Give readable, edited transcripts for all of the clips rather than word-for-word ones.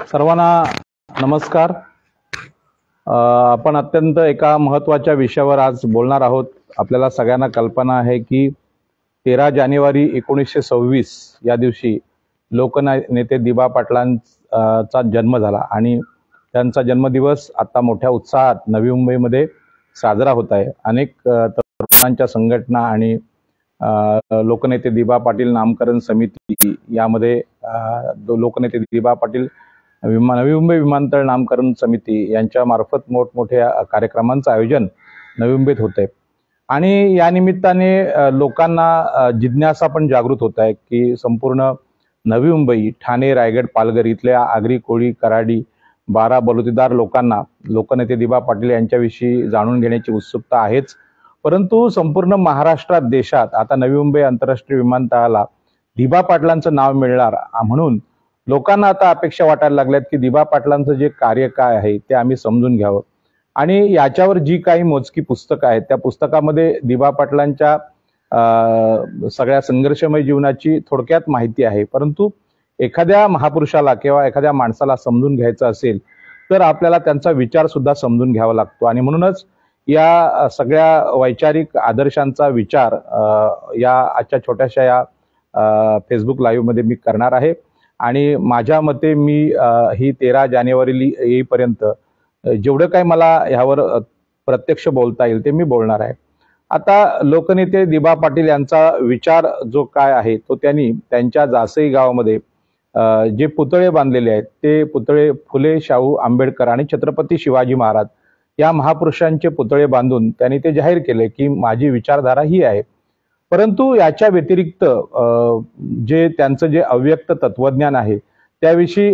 सर्वांना नमस्कार। आपण अत्यंत एका महत्त्वाच्या विषयावर आज बोलणार आहोत। आपल्याला सगळ्यांना कल्पना आहे की 13 जानेवारी 1926 या दिवशी लोकनेते दिबा पाटलांचा जन्म झाला आणि त्यांचा जन्मदिवस आता मोठ्या उत्साहात नवी मुंबईमध्ये साजरा होत आहे। अनेक तरुणांच्या संघटना आणि लोकनेते दिबा पाटील नामकरण समिती यामध्ये लोकनेते दिबा पाटील नवी मुंबई विमानतळ नामकरण समिती यांच्या मार्फत मोठमोठ्या कार्यक्रमांचं आयोजन नवी मुंबईत होत आहे आणि या निमित्ताने लोकांना जिज्ञासा पण जागृत होत आहे की संपूर्ण नवी मुंबई, ठाणे, रायगड, पालघर इथल्या आगरी, कोळी, कराडी, बारा बलुतेदार लोकांना लोकनेते दिबा पाटील यांच्याविषयी जाणून घेण्याची उत्सुकता आहेच, परंतु संपूर्ण महाराष्ट्रात, देशात आता नवी मुंबई आंतरराष्ट्रीय विमानतळाला दिबा पाटलांचं नाव मिळणार म्हणून लोकांना आता अपेक्षा वाटायला लागल्यात की दिबा पाटलांचं जे कार्य काय आहे ते आम्ही समजून घ्यावं आणि याच्यावर जी काही मोजकी पुस्तकं आहेत त्या पुस्तकामध्ये दिबा पाटलांच्या सगळ्या संघर्षमय जीवनाची थोडक्यात माहिती आहे। परंतु एखाद्या महापुरुषाला किंवा एखाद्या माणसाला समजून घ्यायचं असेल तर आपल्याला त्यांचा विचार सुद्धा समजून घ्यावा लागतो आणि म्हणूनच या सगळ्या वैचारिक आदर्शांचा विचार या आजच्या छोट्याशा या फेसबुक लाईव्ह मध्ये मी करणार आहे आणि माझ्या मते मी ही 13 जानेवारी येईपर्यंत जेवढं काही मला ह्यावर प्रत्यक्ष बोलता येईल ते मी बोलणार आहे। आता लोकनेते दिबा पाटील यांचा विचार जो काय आहे तो त्यांनी त्यांच्या जासई गावामध्ये जे पुतळे बांधलेले आहेत ते पुतळे फुले, शाहू आंबेडकर आणि छत्रपती शिवाजी महाराज या महापुरुषांचे पुतळे बांधून त्यांनी ते जाहीर केले की माझी विचारधारा ही आहे। परंतु याच्या व्यतिरिक्त जे त्यांचं जे अव्यक्त तत्वज्ञान आहे त्याविषयी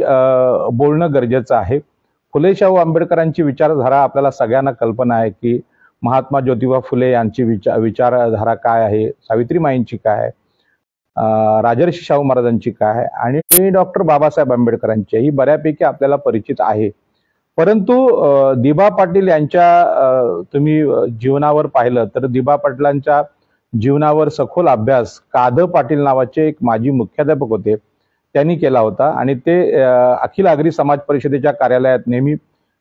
बोलणं गरजेचं आहे। फुले शाहू आंबेडकरांची विचारधारा आपल्याला सगळ्यांना कल्पना आहे की महात्मा ज्योतिबा फुले यांची विचारधारा काय आहे, सावित्रीमाईंची काय आहे, राजर्षी शाहू महाराजांची काय आहे आणि डॉक्टर बाबासाहेब आंबेडकरांची ही बऱ्यापैकी आपल्याला परिचित आहे। परंतु दिबा पाटील यांच्या तुम्ही जीवनावर पाहिलं तर दिबा पाटलांच्या जीवनावर सखोल अभ्यास कादं पाटील नावाचे एक माजी मुख्याध्यापक होते त्यांनी केला होता आणि ते अखिल आगरी समाज परिषदेच्या कार्यालयात नेहमी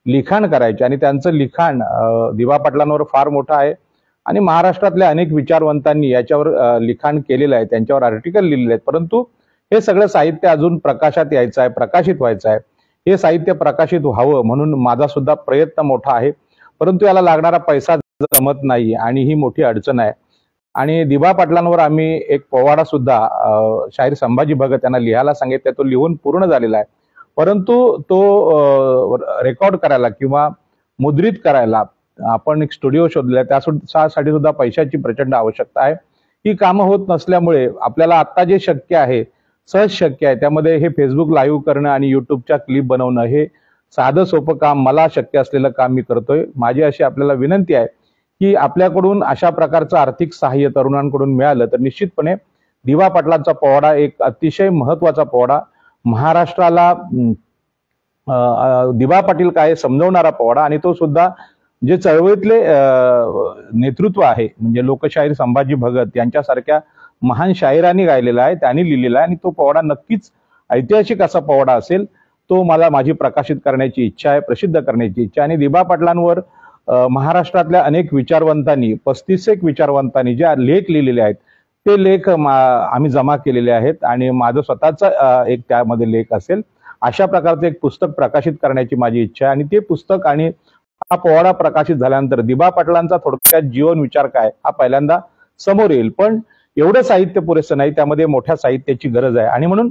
लिखाण करायचे आणि त्यांचं लिखाण दिबा पाटलांवर फार मोठं आहे आणि महाराष्ट्रातल्या अनेक विचारवंतांनी याच्यावर लिखाण केलेलं आहे, त्यांच्यावर आर्टिकल लिहिलेले आहेत। परंतु हे सगळं साहित्य अजून प्रकाशात यायचं आहे, प्रकाशित व्हायचं आहे। हे साहित्य प्रकाशित व्हावं म्हणून माझा सुद्धा प्रयत्न मोठा आहे, परंतु याला लागणारा पैसा जमत नाही आणि ही मोठी अडचण आहे। आणि दिबा पाटलांवर आम्ही एक पोवाडा सुद्धा शाहीर संभाजी भगत यांना लिहायला सांगितलं, तो लिहून पूर्ण झालेला आहे, परंतु तो रेकॉर्ड करायला किंवा मुद्रित करायला आपण एक स्टुडिओ शोधलेला, त्यासाठी सुद्धा पैशाची प्रचंड आवश्यकता आहे। ही कामं होत नसल्यामुळे आपल्याला आता जे शक्य आहे, सहज शक्य आहे, त्यामध्ये हे फेसबुक लाईव्ह करणं आणि युट्यूबच्या क्लिप बनवणं हे साधं सोपं काम, मला शक्य असलेलं काम मी करतोय। माझी अशी आपल्याला विनंती आहे की आपल्याकडून अशा प्रकारचं आर्थिक सहाय्य तरुणांकडून मिळालं तर निश्चितपणे दिबा पाटलांचा पोवाडा एक अतिशय महत्त्वाचा पोवाडा, महाराष्ट्राला दिबा पाटील काय समजवणारा पोवाडा आणि तो सुद्धा जे चळवळीतले नेतृत्व आहे म्हणजे लोकशाहीर संभाजी भगत यांच्यासारख्या महान शाहिरांनी गायलेला आहे, त्यांनी लिहिलेला आहे आणि तो पोवाडा नक्कीच ऐतिहासिक असा पोवाडा असेल। तो मला माझी प्रकाशित करण्याची इच्छा आहे, प्रसिद्ध करण्याची इच्छा। आणि दिबा पाटलांवर महाराष्ट्रातल्या अनेक विचारवंतांनी 35 विचारवंतांनी जे लेख लिहिलेले आहेत ते लेख आम्ही जमा केलेले आहेत आणि माझं स्वतःचा एक त्यामध्ये लेख असेल। अशा प्रकारचं एक पुस्तक प्रकाशित करण्याची माझी इच्छा आहे आणि ते पुस्तक आणि हा पोवाडा प्रकाशित झाल्यानंतर दिबा पाटलांचा थोडक्यात जीवन विचार काय हा पहिल्यांदा समोर येईल। पण एवढं साहित्य पुरेसं नाही, त्यामध्ये मोठ्या साहित्याची गरज आहे आणि म्हणून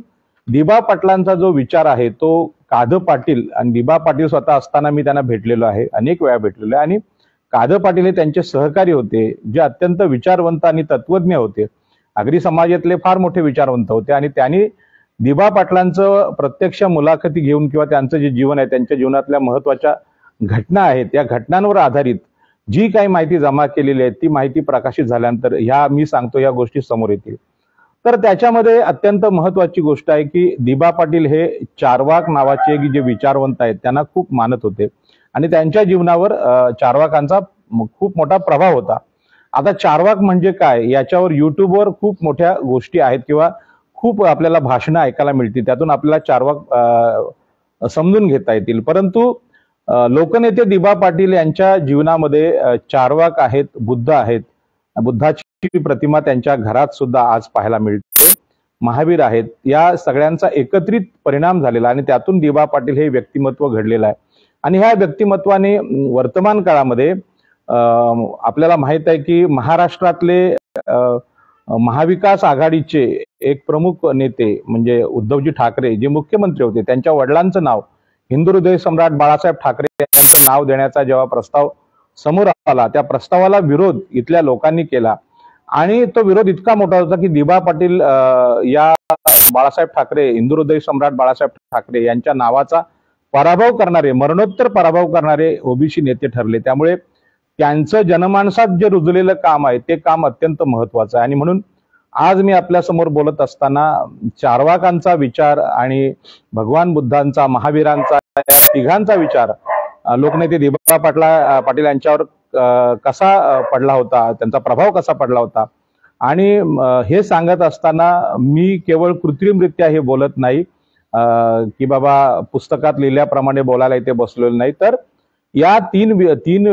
दिबा पाटलांचा जो विचार आहे तो कादं पाटील आणि दिबा पाटील स्वतः असताना मी त्यांना भेटलेलो आहे, अनेक वेळा भेटलेलो आहे आणि कादं पाटील हे त्यांचे सहकारी होते जे अत्यंत विचारवंत आणि तत्वज्ञ होते, आगरी समाजातले फार मोठे विचारवंत होते आणि त्यांनी दिबा पाटलांचं प्रत्यक्ष मुलाखती घेऊन किंवा त्यांचं जे जीवन आहे, त्यांच्या जीवनातल्या महत्त्वाच्या घटना आहेत, या घटनांवर आधारित जी काही माहिती जमा केलेली आहे ती माहिती प्रकाशित झाल्यानंतर ह्या मी सांगतो या गोष्टी समोर येतील। तर त्याच्यामध्ये अत्यंत महत्त्वाची गोष्ट आहे की दिबा पाटील हे चारवाक नावाचे जे विचारवंत आहेत त्यांना खूप मानत होते आणि त्यांच्या जीवनावर चारवाकांचा खूप मोठा प्रभाव होता। आता चारवाक म्हणजे काय याच्यावर युट्यूबवर खूप मोठ्या गोष्टी आहेत किंवा खूप आपल्याला भाषणं ऐकायला मिळतील, त्यातून आपल्याला चारवाक समजून घेता येतील. परंतु लोकनेते दिबा पाटील यांच्या जीवनामध्ये चार्वाक आहेत, बुद्ध आहेत. बुद्धाची प्रतिमा त्यांच्या घरात सुद्धा आज पाहायला मिळते. महावीर आहेत. या सगळ्यांचा एकत्रित परिणाम झालेला आणि त्यातून दिबा पाटील हे व्यक्तिमत्व घडलेलं आहे. आणि ह्या व्यक्तिमत्वाने वर्तमान काळामध्ये आपल्याला माहित आहे की महाराष्ट्रातले महाविकास आघाडीचे एक प्रमुख नेते म्हणजे उद्धवजी ठाकरे जे मुख्यमंत्री होते, त्यांच्या वडिलांचं नाव हिंदू हृदय सम्राट बाळासाहेब ठाकरे यांचं नाव देण्याचा जेव्हा प्रस्ताव समोर आला, त्या प्रस्तावाला विरोध इथल्या लोकांनी केला आणि तो विरोध इतका मोठा होता की दिबा पाटील या बाळासाहेब ठाकरे, हिंदू हृदय सम्राट बाळासाहेब ठाकरे यांच्या नावाचा पराभव करणारे, मरणोत्तर पराभव करणारे ओबीसी नेते ठरले. त्यामुळे त्यांचं जनमानसात जे रुजलेलं काम आहे ते काम अत्यंत महत्वाचं आहे. आणि म्हणून आज मी आपल्या समोर बोलत असताना चार्वाकांचा विचार आणि भगवान बुद्धांचा, महावीरांचा, तिघांचा विचार लोकनेते दिबा पाटील यांच्यावर कसा पडला होता, त्यांचा प्रभाव कसा पडला होता आणि हे सांगत असताना मी केवळ कृत्रिमरित्या हे बोलत नाही की बाबा पुस्तकात लिहिल्याप्रमाणे बोलायला इथे बसलेलो नाही, तर या तीन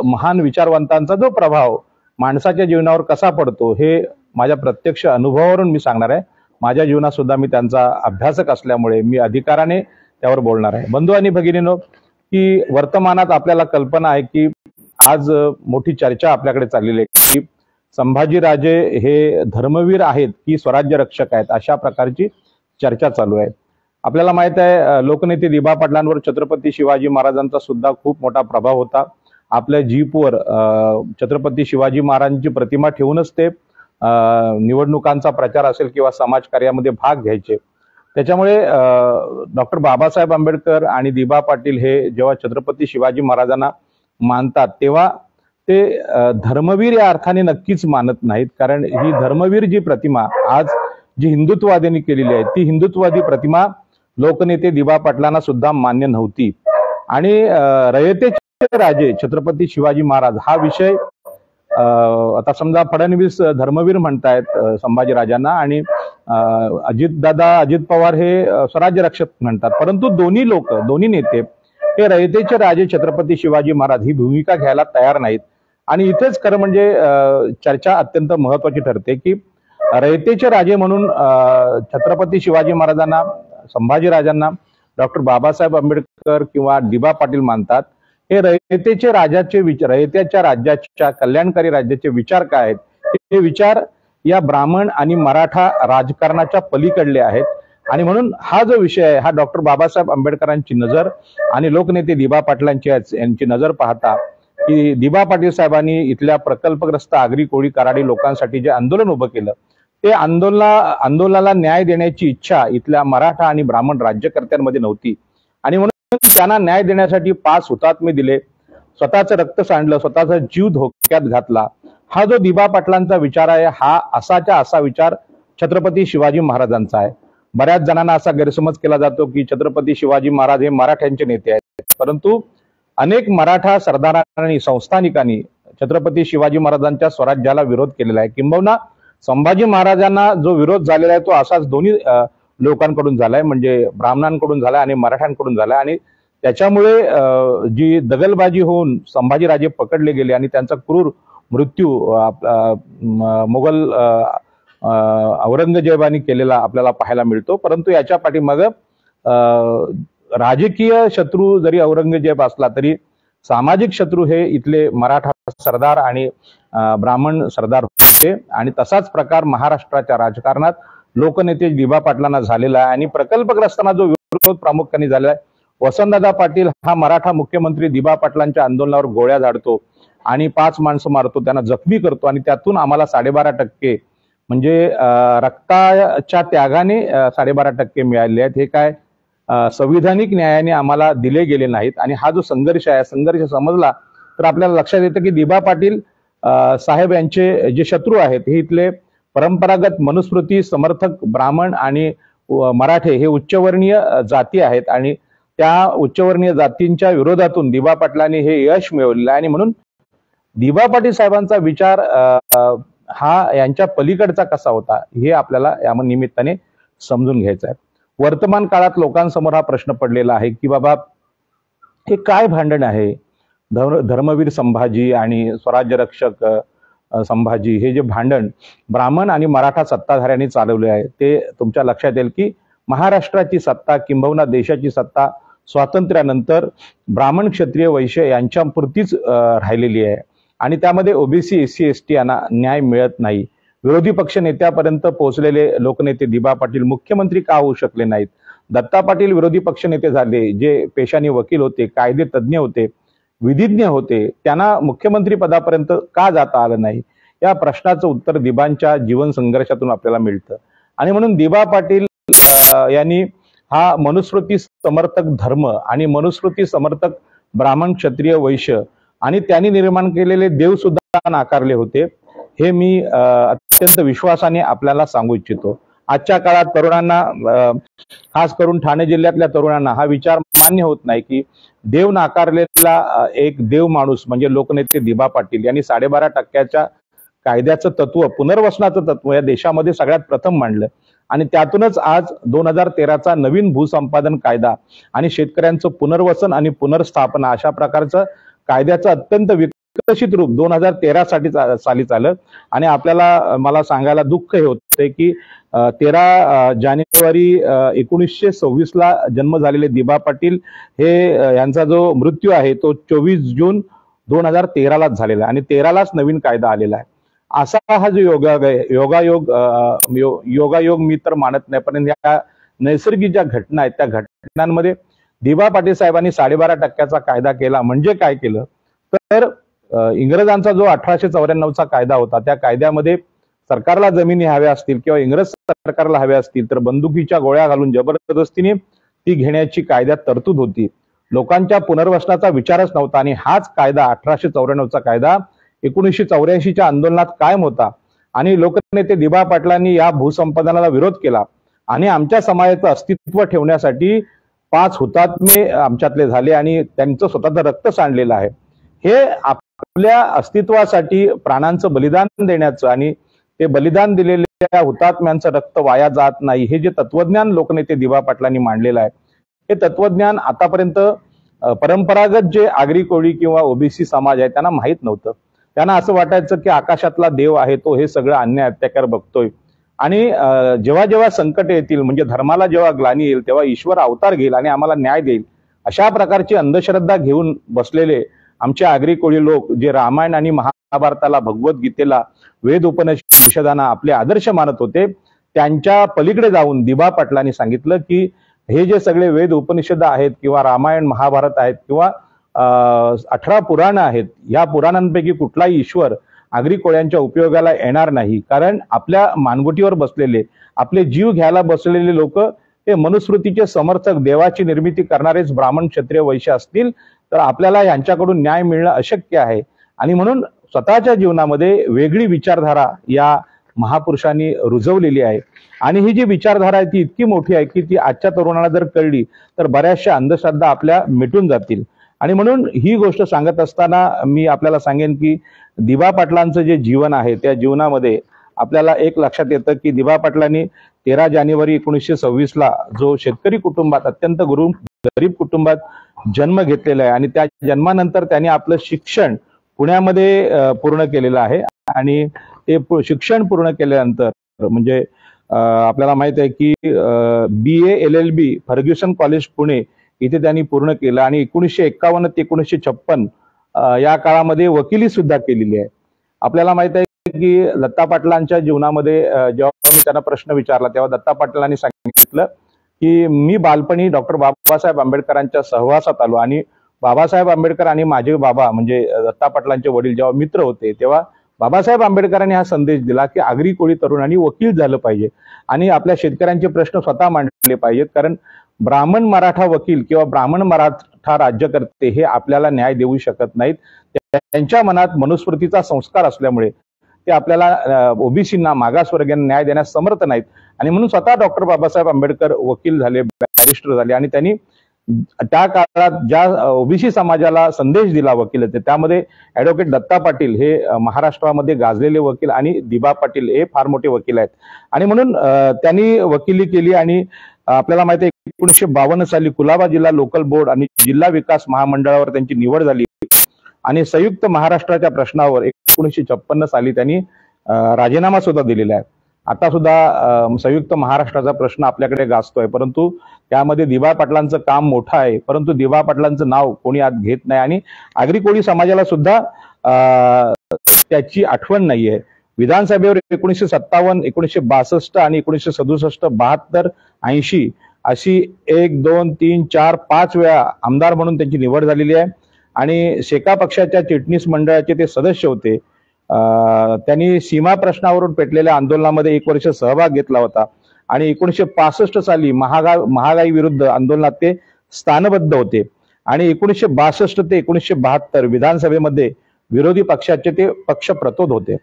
महान विचारवंतांचा जो प्रभाव माणसाच्या जीवनावर कसा पडतो हे माझ्या प्रत्यक्ष अनुभवावरून मी सांगणार आहे. माझ्या जीवनात सुद्धा मी त्यांचा अभ्यासक असल्यामुळे मी अधिकाराने त्यावर बोलणार आहे. बंधू आणि भगिनींनो, की वर्तमानात आपल्याला कल्पना आहे की आज मोठी चर्चा आपल्याकडे चाललेली आहे की संभाजीराजे हे धर्मवीर आहेत की स्वराज्य रक्षक आहेत, अशा प्रकारची चर्चा चालू आहे. आपल्याला माहित आहे लोकनेते दिबा पाटलांवर छत्रपती शिवाजी महाराजांचा सुद्धा खूप मोठा प्रभाव होता. आपल्या जीपवर छत्रपती शिवाजी महाराजांची प्रतिमा ठेवूनच ते निवडणुकांचा प्रचार असेल किंवा समाजकार्यामध्ये भाग घ्यायचे. त्याच्यामुळे डॉक्टर बाबासाहेब आंबेडकर आणि दिबा पाटील हे जेव्हा छत्रपती शिवाजी महाराजांना मानतात तेव्हा ते धर्मवीर या अर्थाने नक्कीच मानत नाहीत, कारण ही धर्मवीर जी प्रतिमा आज जी हिंदुत्ववाद्यांनी केलेली आहे ती हिंदुत्ववादी प्रतिमा लोकनेते दिबा पाटलांना सुद्धा मान्य नव्हती. आणि रयतेचे राजे छत्रपती शिवाजी महाराज हा विषय आता समजा फडणवीस धर्मवीर म्हणतायत संभाजीराजांना आणि अजित पवार हे स्वराज्य रक्षक म्हणतात, परंतु दोन्ही नेते हे रयतेचे राजे छत्रपती शिवाजी महाराज ही भूमिका घ्यायला तयार नाहीत. आणि इथेच खरं म्हणजे चर्चा अत्यंत महत्वाची ठरते की रयतेचे राजे म्हणून छत्रपती शिवाजी महाराजांना, संभाजीराजांना डॉक्टर बाबासाहेब आंबेडकर किंवा दिबा पाटील मानतात. हे रयतेचे रयतेच्या राज्याच्या कल्याणकारी राज्याचे विचार काय आहेत, हे विचार या ब्राह्मण आणि मराठा राजकारणाच्या पलीकडले आहेत. आणि म्हणून हा जो विषय आहे हा डॉक्टर बाबासाहेब आंबेडकरांची नजर आणि लोकनेते दिबा पाटलांची यांची नजर पाहता की दिबा पाटील साहेबांनी इथल्या प्रकल्पग्रस्त आगरी कोळी कराडी लोकांसाठी जे आंदोलन उभं केलं ते आंदोलनाला न्याय देण्याची इच्छा इथल्या मराठा आणि ब्राह्मण राज्यकर्त्यांमध्ये नव्हती. आणि म्हणून त्यांना न्याय देण्यासाठी 5 हुतात्मे दिले, स्वतःचं रक्त सांडलं, स्वतःचा जीव धोक्यात घातला. हा जो दिबा पाटलांचा विचार आहे हा असा विचार छत्रपती शिवाजी महाराजांचा आहे. बऱ्याच जणांना असा गैरसमज केला जातो की छत्रपती शिवाजी महाराज हे मराठ्यांचे नेते आहेत, परंतु अनेक मराठा सरदारांनी, संस्थानिकांनी छत्रपती शिवाजी महाराजांच्या स्वराज्याला विरोध केलेला आहे. किंबहुना संभाजी महाराजांना जो विरोध झालेला आहे तो असाच दोन्ही लोकांकडून झालाय, म्हणजे ब्राह्मणांकडून झालाय आणि मराठ्यांकडून झालाय. आणि त्याच्यामुळे जी दगलबाजी होऊन संभाजीराजे पकडले गेले आणि त्यांचा क्रूर मृत्यू मुघल औरंगजेबाने केलेला आपल्याला पाहायला मिळतो. परंतु याच्या पाठीमागे राजकीय शत्रू जरी औरंगजेब असला तरी सामाजिक शत्रू हे इथले मराठा सरदार आणि ब्राह्मण सरदार होते. आणि तसाच प्रकार महाराष्ट्राच्या राजकारणात लोकनेते दिबा पाटलांना झालेला आहे. आणि प्रकल्पग्रस्तांना जो विरोध प्रामुख्याने झालेला आहे, वसंतदादा पाटील हा मराठा मुख्यमंत्री दिबा पाटलांच्या आंदोलनावर गोळ्या झाडतो आणि 5 माणसं मारतो, त्यांना जखमी करतो आणि त्यातून आम्हाला 12.5% म्हणजे रक्ताच्या त्यागाने 12.5% मिळाले आहेत. हे काय संविधानिक न्यायाने आम्हाला दिले गेले नाहीत. आणि हा जो संघर्ष आहे, संघर्ष समजला तर आपल्याला लक्षात येतं की दिबा पाटील साहेब यांचे जे शत्रू आहेत हे इथले परंपरागत मनुस्मृती समर्थक ब्राह्मण आणि मराठे हे उच्चवर्णीय जाती आहेत. आणि त्या उच्चवर्णीय जातींच्या विरोधातून दिबा पाटलांनी हे यश मिळवलेलं आहे. आणि म्हणून दिबा पाटील साहेबांचा विचार हा यांच्या पलीकडचा कसा होता हे आपल्याला या निमित्ताने समजून घ्यायचं आहे. वर्तमान काळात लोकांसमोर हा प्रश्न पडलेला आहे की बाबा हे काय भांडण आहे? धर्मवीर संभाजी आणि स्वराज्य रक्षक संभाजी हे जे भांडण ब्राह्मण आणि मराठा सत्ताधाऱ्यांनी चालवले आहे ते तुमच्या लक्षात येईल की महाराष्ट्राची सत्ता किंबहुना देशाची सत्ता स्वातंत्र्यानंतर ब्राह्मण क्षत्रिय वैश्य यांच्यापुरतीच राहिलेली आहे आणि त्यामध्ये ओबीसी एससी एसटी यांना न्याय मिळत नाही. विरोधी पक्ष नेत्यापर्यंत पोहोचलेले लोकनेते दिबा पाटील मुख्यमंत्री का होऊ शकले नाहीत? दत्ता पाटील विरोधी पक्ष नेते झाले जे पेशाने वकील होते, कायदे तज्ज्ञ होते, विधिज्ञ होते, त्यांना मुख्यमंत्री पदापर्यंत का जाता आलं नाही? या प्रश्नाचं उत्तर दिबांच्या जीवन संघर्षातून आपल्याला मिळतं. आणि म्हणून दिबा पाटील यांनी हा मनुस्मृती समर्थक धर्म आणि मनुस्मृती समर्थक ब्राह्मण क्षत्रिय वैश्य आणि त्यांनी निर्माण केलेले देव सुद्धा नाकारले होते. हे मी अत्यंत विश्वासाने आपल्याला सांगू इच्छितो. आजच्या काळात तरुणांना, खास करून ठाणे जिल्ह्यातल्या तरुणांना हा विचार मान्य होत नाही की देव नाकारलेला एक देव माणूस म्हणजे लोकनेते दिबा पाटील यांनी 12.5% कायद्याचं तत्व, पुनर्वसनाचं तत्व या देशामध्ये सगळ्यात प्रथम मांडलं आणि त्यातूनच आज 2013चा नवीन भूसंपादन कायदा आणि शेतकऱ्यांचं पुनर्वसन आणि पुनर्स्थापना अशा प्रकारचं कायद्याचं अत्यंत विकसित रूप 2013 साली चाललं. आणि आपल्याला मला सांगायला दुःख हे होते की 13 जानेवारी 1926 ला जन्म झालेले दिबा पाटील हे यांचा जो मृत्यू आहे तो 24 जून 2013 लाच झालेला आहे आणि 13 लाच नवीन कायदा आलेला आहे. असा हा जो योगायोग मी तर मानत नाही, पण या नैसर्गिक ज्या घटना आहेत त्या घटनांमध्ये दिबा पाटील साहेबांनी 12.5%चा कायदा केला. म्हणजे काय केलं तर इंग्रजांचा जो 1894चा कायदा होता त्या कायद्यामध्ये सरकारला जमिनी हव्या असतील किंवा इंग्रज सरकारला हव्या असतील तर बंदुकीच्या गोळ्या घालून जबरदस्तीने ती घेण्याची कायद्यात तरतूद होती. लोकांच्या पुनर्वसनाचा विचारच नव्हता आणि हाच कायदा 1894चा कायदा 1984च्या आंदोलनात कायम होता आणि लोकनेते दिबा पाटलांनी या भूसंपादनाला विरोध केला आणि आमच्या समाजाचं अस्तित्व ठेवण्यासाठी 5 हुतात्मे आमच्यातले झाले आणि त्यांचं स्वतःचं रक्त सांडलेलं आहे. हे आपल्या अस्तित्वासाठी प्राणांचं बलिदान देण्याचं आणि ते बलिदान दिलेल्या हुतात्म्यांचं रक्त वाया जात नाही हे जे तत्वज्ञान लोकनेते दिबा पाटलांनी मांडलेलं आहे हे तत्वज्ञान आतापर्यंत परंपरागत जे आगरी कोळी किंवा ओबीसी समाज आहे त्यांना माहीत नव्हतं. त्यांना असं वाटायचं की आकाशातला देव आहे तो हे सगळं अन्याय अत्याचार बघतोय आणि जेव्हा जेव्हा संकट येतील म्हणजे धर्माला जेव्हा ग्लानी येईल तेव्हा ईश्वर अवतार घेईल आणि आम्हाला न्याय देईल अशा प्रकारची अंधश्रद्धा घेऊन बसलेले आमचे आगरी कोळी लोक जे रामायण आणि महाभारताला, भगवद्गीतेला, वेद उपनिषदांना आपले आदर्श मानत होते त्यांच्या पलीकडे जाऊन दिबा पाटलांनी सांगितलं की हे जे सगळे वेद उपनिषद आहेत किंवा रामायण महाभारत आहेत किंवा 18 पुराणं आहेत या पुराणांपैकी कुठलाही ईश्वर आगरी कोळ्यांच्या उपयोगाला येणार नाही. कारण आपल्या मानगुटीवर बसलेले, आपले जीव घ्यायला बसलेले लोक हे मनुस्मृतीचे समर्थक, देवाची निर्मिती करणारेच ब्राह्मण क्षत्रिय वैश्य असतील तर आपल्याला यांच्याकडून न्याय मिळणं अशक्य आहे. आणि म्हणून स्वतःच्या जीवनामध्ये वेगळी विचारधारा या महापुरुषांनी रुजवलेली आहे आणि ही जी विचारधारा आहे ती इतकी मोठी आहे की ती आजच्या तरुणाला जर कळली तर बऱ्याचशा अंधश्रद्धा आपल्या मिटून जातील. आणि म्हणून ही गोष्ट सांगत असताना मी आपल्याला सांगेन की दिबा पाटलांचं जे जीवन आहे त्या जीवनामध्ये आपल्याला एक लक्षात येतं की दिबा पाटलांनी 13 जानेवारी 1926 ला जो शेतकरी कुटुंबात, अत्यंत गरीब कुटुंबात जन्म घेतलेला आहे आणि त्या जन्मानंतर त्यांनी आपलं शिक्षण पुण्यामध्ये पूर्ण केलेलं आहे आणि ते शिक्षण पूर्ण केल्यानंतर म्हणजे आपल्याला माहित आहे की BA LLB Fergusson college Pune इथे त्यांनी पूर्ण केलं आणि 1951 ते 1956 या काळामध्ये वकिली सुद्धा केलेली आहे. आपल्याला माहित आहे की दत्ता पाटलांच्या जीवनामध्ये जेव्हा मी त्यांना प्रश्न विचारला तेव्हा दत्ता पाटलांनी सांगितलं की मी बालपणी डॉक्टर बाबासाहेब आंबेडकरांच्या सहवासात आलो आणि बाबासाहेब आंबेडकर आणि माझे बाबा म्हणजे दत्ता पाटलांचे वडील जेव्हा मित्र होते तेव्हा बाबासाहेब आंबेडकरांनी हा संदेश दिला की आगरी कोळी तरुणांनी वकील झालं पाहिजे आणि आपल्या शेतकऱ्यांचे प्रश्न स्वतः मांडले पाहिजेत. कारण ब्राह्मण मराठा वकील किंवा ब्राह्मण मराठा राज्यकर्ते हे आपल्याला न्याय देऊ शकत नाहीत. त्यांच्या मनात मनुस्मृतीचा संस्कार असल्यामुळे ते आपल्याला ओबीसींना, मागासवर्गीयांना न्याय देण्यास समर्थ नाहीत आणि म्हणून स्वतः डॉक्टर बाबासाहेब आंबेडकर वकील झाले, बॅरिस्टर झाले आणि त्यांनी त्या काळात ज्या ओबीसी समाजाला संदेश दिला वकिलाचे त्यामध्ये ऍडव्होकेट दत्ता पाटील हे महाराष्ट्रामध्ये गाजलेले वकील आणि दिबा पाटील हे फार मोठे वकील आहेत आणि म्हणून त्यांनी वकिली केली आणि आपल्याला माहिती आहे 1952 साली कुलाबा जिल्हा लोकल बोर्ड आणि जिल्हा विकास महामंडळावर त्यांची निवड झाली आणि संयुक्त महाराष्ट्राच्या प्रश्नावर 1956 साली त्यांनी राजीनामा सुद्धा दिलेला आहे. आता सुद्धा संयुक्त महाराष्ट्राचा प्रश्न आपल्याकडे गाजतोय, परंतु त्यामध्ये दिबा पाटलांचं काम मोठं आहे, परंतु दिबा पाटलांचं नाव कोणी आज घेत नाही आणि आगरी कोळी समाजाला सुद्धा त्याची आठवण नाहीये. विधानसभेवर 1957, 1962 आणि 1967, 72, 80 अशी 1, 2, 3, 4, 5 वेळा आमदार म्हणून त्यांची निवड झालेली आहे आणि शेका पक्षाच्या चिटणीस मंडळाचे ते सदस्य होते. त्यांनी सीमा प्रश्नावरून पेटलेल्या आंदोलनामध्ये 1 वर्ष सहभाग घेतला होता आणि 1965 साली महागाई विरुद्ध आंदोलनात ते स्थानबद्ध होते आणि 1962 ते 1972 विधानसभेमध्ये विरोधी पक्षाचे ते पक्षप्रतोद होते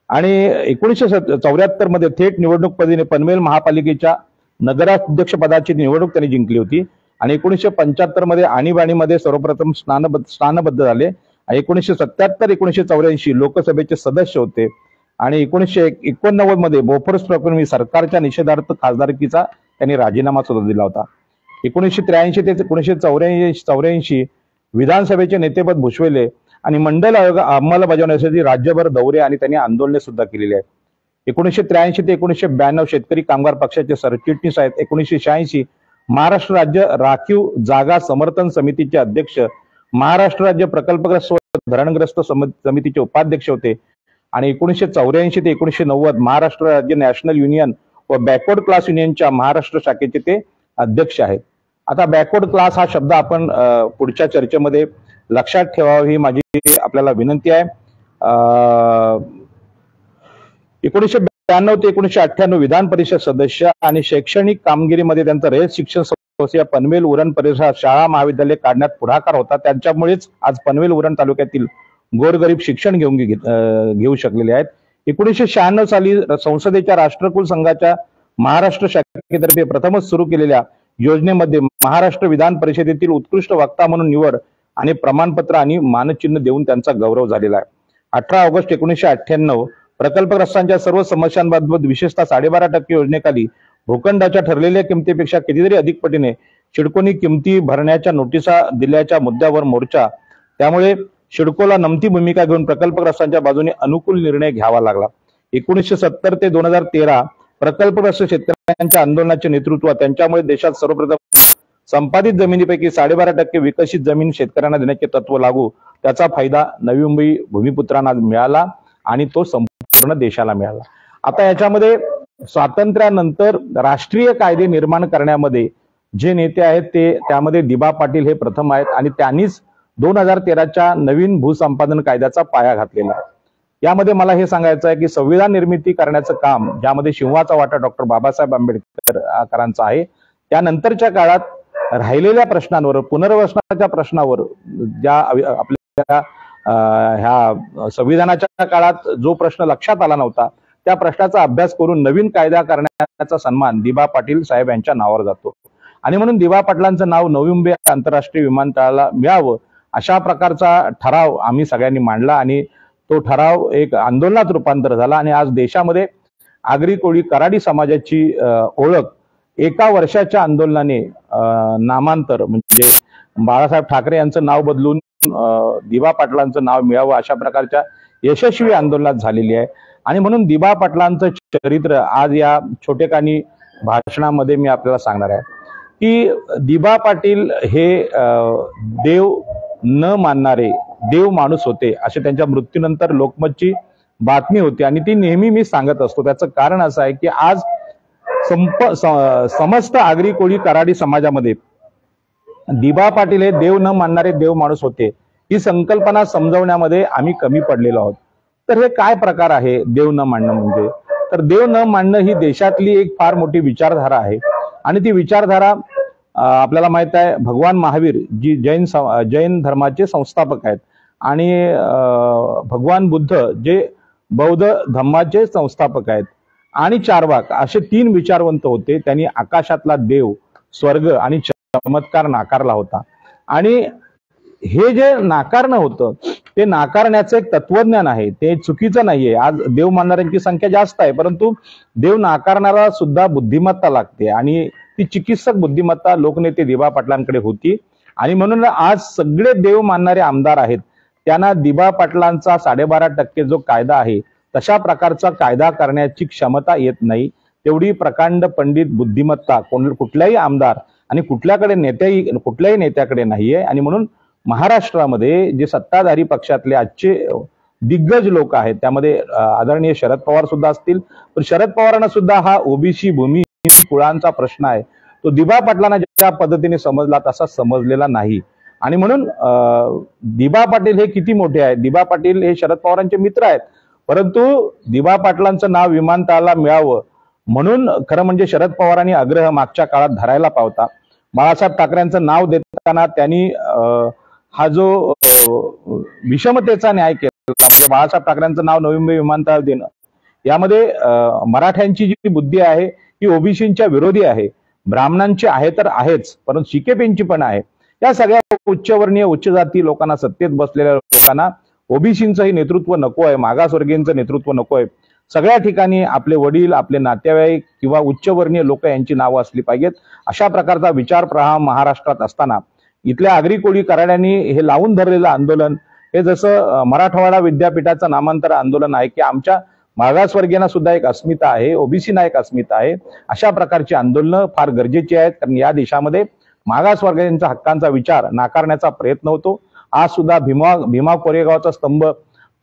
आणि 1974 मध्ये थेट निवडणूक पनवेल महापालिकेच्या नगराध्यक्ष पदाची निवडणूक त्यांनी जिंकली होती आणि 1975 मध्ये आणीबाणीमध्ये सर्वप्रथम स्थानबद्ध झाले. 1977, 1984 लोकसभेचे सदस्य होते आणि 1989 मध्ये बोफोर्स प्रकरणी सरकारच्या निषेधार्थ खासदारकीचा त्यांनी राजीनामा सुद्धा दिला होता. 1983 ते 1984 विधानसभेचे नेतेपद भूषविले आणि मंडल आयोग अंमलबजावण्यासाठी राज्यभर दौरे आणि त्यांनी आंदोलने सुद्धा केलेली आहेत. 1983 ते 1992 शेतकरी कामगार पक्षाचे सरचिटणीस आहेत. 1986 महाराष्ट्र राज्य राखीव जागा समर्थन समितीचे अध्यक्ष, महाराष्ट्र राज्य प्रकल्पग्रस्त व धरणग्रस्त समितीचे उपाध्यक्ष होते आणि 1984 ते 1990 महाराष्ट्र राज्य नॅशनल युनियन व बॅकवर्ड क्लास युनियनच्या महाराष्ट्र शाखेचे ते अध्यक्ष आहेत. आता बॅकवर्ड क्लास हा शब्द आपण पुढच्या चर्चेमध्ये लक्षात ठेवावा ही माझी आपल्याला विनंती आहे. 1992 ते 1998 विधान परिषद सदस्य आणि शैक्षणिक कामगिरीमध्ये त्यांचा रयत शिक्षण संस्था पनवेल उरण परिसरात शाळा महाविद्यालय काढण्यात पुढाकार होता. त्यांच्यामुळेच आज पनवेल उरण तालुक्यातील गोरगरीब शिक्षण घेऊ शकलेले आहेत. 1996 साली संसदेच्या राष्ट्रकुल संघाच्या महाराष्ट्र शाखेतर्फे प्रथमच सुरू केलेल्या योजनेमध्ये महाराष्ट्र विधान परिषदेतील उत्कृष्ट वक्ता म्हणून निवड आणि प्रमाणपत्र आणि मानचिन्ह देऊन त्यांचा गौरव झालेला आहे. 18 ऑगस्ट 1998 प्रकल्पग्रस्तांच्या सर्व समस्यांबाबत विशेषतः 12.5% योजनेखाली भूखंडाच्या ठरलेल्या किमतीपेक्षा कितीतरी अधिक पटीने सिडकोनी किमती भरण्याच्या नोटिसा दिल्याच्या मुद्द्यावर मोर्चा. त्यामुळे सिडकोला नमती भूमिका घेऊन प्रकल्पग्रस्तांच्या बाजूने अनुकूल निर्णय घ्यावा लागला. 1970 ते 2013 प्रकल्पग्रस्त शेतकऱ्यांच्या आंदोलनाचे नेतृत्व. त्यांच्यामुळे देशात सर्वप्रथम संपादित जमिनीपैकी 12.5% विकसित जमीन शेतकऱ्यांना देण्याचे तत्व लागू. त्याचा फायदा नवी मुंबई भूमिपुत्रांना मिळाला आणि तो संपूर्ण देशाला मिळाला. आता याच्यामध्ये स्वातंत्र्यानंतर राष्ट्रीय कायदे निर्माण करण्यामध्ये जे नेते आहेत ते त्यामध्ये दिबा पाटील हे प्रथम आहेत आणि त्यांनीच 2013च्या नवीन भूसंपादन कायद्याचा पाया घातलेला आहे. यामध्ये मला हे सांगायचं आहे की संविधान निर्मिती करण्याचं काम ज्यामध्ये सिंहाचा वाटा डॉक्टर बाबासाहेब आंबेडकरांचा आहे. त्यानंतरच्या काळात राहिलेल्या प्रश्नांवर, पुनर्वसनाच्या प्रश्नावर, ज्या आपल्या ह्या संविधानाच्या काळात जो प्रश्न लक्षात आला नव्हता त्या प्रश्नाचा अभ्यास करून नवीन कायदा करण्याचा सन्मान दिबा पाटील साहेब यांच्या नावावर जातो आणि म्हणून दिबा पाटलांचं नाव नवी मुंबई आंतरराष्ट्रीय विमानतळाला मिळावं अशा प्रकारचा ठराव आम्ही सगळ्यांनी मांडला आणि तो ठराव एक आंदोलनात रूपांतर झाला आणि आज देशामध्ये आगरी कोळी कराडी समाजाची ओळख एका वर्षाच्या आंदोलनाने नामांतर म्हणजे बाळासाहेब ठाकरे यांचं नाव बदलून दिबा पाटलांचं नाव मिळावं अशा प्रकारच्या यशस्वी आंदोलनात झालेली आहे. आणि म्हणून दिबा पाटलांचं चरित्र आज या छोटेखानी भाषणामध्ये मी आपल्याला सांगणार आहे की दिबा पाटील हे देव न मानणारे देव माणूस होते असे त्यांच्या मृत्यूनंतर लोकमतची बातमी होती आणि ती नेहमी मी सांगत असतो. त्याचं कारण असं आहे की आज समस्त आगरी कोळी कराडी समाजामध्ये दिबा पाटील हे देव न मानणारे देव माणूस होते ही संकल्पना समजवण्यामध्ये आम्ही कमी पडलेलो आहोत. तर हे काय प्रकार आहे देव न मानणं म्हणजे? तर देव न मानणं ही देशातली एक फार मोठी विचारधारा आहे आणि ती विचारधारा आपल्याला माहित आहे भगवान महावीर जी जैन धर्माचे संस्थापक आहेत आणि भगवान बुद्ध जे बौद्ध धर्माचे संस्थापक आहेत आणि चार्वाक असे 3 विचारवंत होते. त्यांनी आकाशातला देव, स्वर्ग आणि चमत्कार नाकारला होता आणि हे जे नाकारणं होतं ते नाकारण्याचं एक तत्वज्ञान आहे, ते चुकीचं नाहीये. आज देव मानणाऱ्यांची संख्या जास्त आहे परंतु देव नाकारणारा सुद्धा बुद्धिमत्ता लागते आणि ती चिकित्सक बुद्धिमत्ता लोकनेते दिबा पाटलांकडे होती आणि म्हणून आज सगळे देव मानणारे आमदार आहेत त्यांना दिबा पाटलांचा 12.5% जो कायदा आहे तशा प्रकारचा कायदा करण्याची क्षमता येत नाही। तेवढी प्रकांड पंडित बुद्धिमत्ता कुठल्याही आमदार आणि कुठल्याही नेत्याकडे नाहीये। आणि म्हणून महाराष्ट्रामध्ये जे सत्ताधारी पक्षातले आजचे दिग्गज लोक आहेत त्यामध्ये आदरणीय शरद पवार सुद्धा असतील, पण शरद पवारांना सुद्धा हा ओबीसी भूमी कुळांचा प्रश्न आहे तो दिबा पाटलांना ज्या पद्धतीने समजला तसा समजलेला नाही। आणि म्हणून दिबा पाटील हे किती मोठे आहेत, दिबा पाटील हे शरद पवारांचे मित्र आहेत, परंतु दिबा पाटलांचं नाव विमानतळाला मिळावं म्हणून खरं म्हणजे शरद पवारांनी आग्रह मागच्या काळात धरायला पावता। बाळासाहेब ठाकरेंचं नाव देताना त्यांनी हा जो विषमतेचा न्याय केला, म्हणजे बाळासाहेब ठाकरेंचं नाव नवी मुंबई विमानतळ देणं यामध्ये मराठ्यांची जी बुद्धी आहे ही ओबीसींच्या विरोधी आहे, ब्राह्मणांची आहे तर आहेच परंतु शिकेपेंची पण आहे। या सगळ्या उच्चवर्णीय उच्च जाती लोकांना सत्तेत बसलेल्या लोकांना ओबीसींचंही नेतृत्व नको आहे, मागासवर्गीयांचं नेतृत्व नको आहे। सगळ्या ठिकाणी आपले वडील आपले नातेवाईक किंवा उच्चवर्णीय लोक यांची नावं असली पाहिजेत। अशा प्रकारचा विचार प्रवाह महाराष्ट्रात असताना इथल्या आगरी कोळी कराड्यांनी हे लावून धरलेलं आंदोलन हे जसं मराठवाडा विद्यापीठाचं नामांतर आंदोलन आहे की आमच्या मागासवर्गीयांना सुद्धा एक अस्मिता आहे, ओबीसीना एक अस्मिता आहे, अशा प्रकारची आंदोलनं फार गरजेची आहेत। कारण या देशामध्ये मागासवर्गीयांच्या हक्कांचा विचार नाकारण्याचा प्रयत्न होतो। आज सुद्धा भीमा कोरेगावचा स्तंभ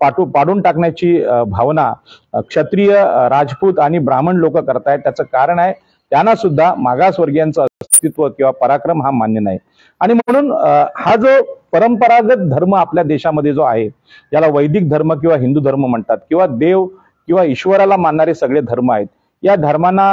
पाडून टाकण्याची भावना क्षत्रिय राजपूत आणि ब्राह्मण लोक करतायत। त्याचं कारण आहे त्यांना सुद्धा मागासवर्गीयांचं अस्तित्व किंवा पराक्रम हा मान्य नाही। आणि म्हणून हा जो परंपरागत धर्म आपल्या देशामध्ये जो आहे याला वैदिक धर्म किंवा हिंदू धर्म म्हणतात किंवा देव किंवा ईश्वराला मानणारे सगळे धर्म आहेत, या धर्मांना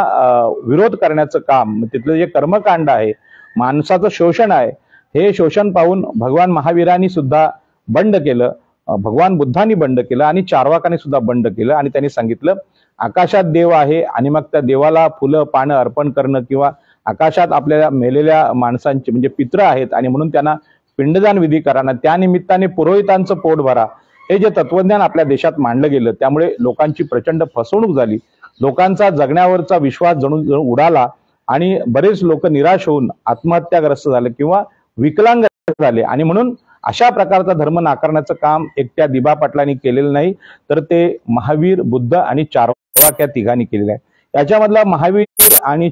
विरोध करण्याचं काम तिथलं जे कर्मकांड आहे माणसाचं शोषण आहे हे शोषण पाहून भगवान महावीरांनी सुद्धा बंड केलं, भगवान बुद्धांनी बंड केलं आणि चार्वाकांनी सुद्धा बंड केलं। आणि त्यांनी सांगितलं आकाशात देव आहे आणि मग त्या देवाला फुलं पानं अर्पण करणं किंवा आकाशात आपल्या मेलेल्या माणसांचे म्हणजे पित्र आहेत आणि म्हणून त्यांना पिंडदान विधी करणं, त्या निमित्ताने पुरोहितांचं पोट भरा, हे जे तत्वज्ञान आपल्या देशात मांडलं गेलं त्यामुळे लोकांची प्रचंड फसवणूक झाली, लोकांचा जगण्यावरचा विश्वास जणू उडाला आणि बरेच लोक निराश होऊन आत्महत्याग्रस्त झाले किंवा विकलांग झाले। आणि म्हणून अशा प्रकारचा धर्म नाकारण्याचं काम एकट्या दिबा पाटलांनी केलेलं नाही तर ते महावीर, बुद्ध आणि चार्वाक या तिघांनी केलेलं आहे। याच्यामधला महावीर आणि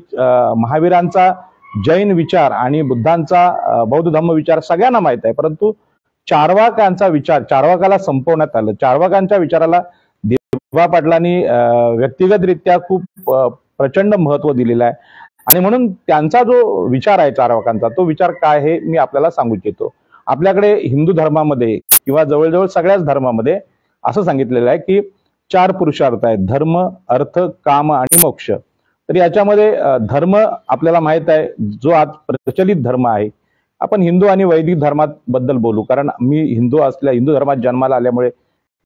महावीरांचा जैन विचार आणि बुद्धांचा बौद्ध धम्म विचार सगळ्यांना माहित आहे, परंतु चार्वाकांचा विचार चार्वाकाला संपवण्यात आलं। चार्वाकांच्या विचाराला दिबा पाटलांनी व्यक्तिगतरित्या खूप प्रचंड महत्व दिलेलं आहे। आणि म्हणून त्यांचा जो विचार आहे चार्वाकांचा तो विचार काय हे मी आपल्याला सांगू इच्छितो। आपल्याकडे हिंदू धर्मामध्ये किंवा जवळजवळ सगळ्याच धर्मामध्ये असं सांगितलेलं आहे की 4 पुरुषार्थ आहेत, धर्म, अर्थ, काम आणि मोक्ष। तर याच्यामध्ये धर्म आपल्याला माहित आहे जो आज प्रचलित धर्म आहे। आपण हिंदू आणि वैदिक धर्माबद्दल बोलू कारण मी हिंदू धर्मात जन्माला आल्यामुळे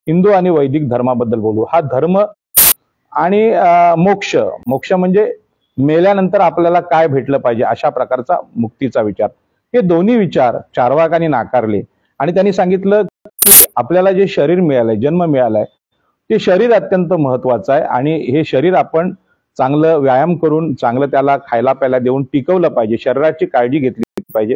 हिंदू आणि वैदिक धर्माबद्दल बोलू। हा धर्म आणि मोक्ष म्हणजे मेल्यानंतर आपल्याला काय भेटलं पाहिजे अशा प्रकारचा मुक्तीचा विचार, हे दोन्ही विचार चार्वाकांनी नाकारले। आणि त्यांनी सांगितलं की आपल्याला जे शरीर मिळालंय, जन्म मिळालाय, ते शरीर अत्यंत महत्वाचं आहे आणि हे शरीर आपण चांगलं व्यायाम करून चांगलं त्याला खायला प्यायला देऊन टिकवलं पाहिजे, शरीराची काळजी घेतली पाहिजे।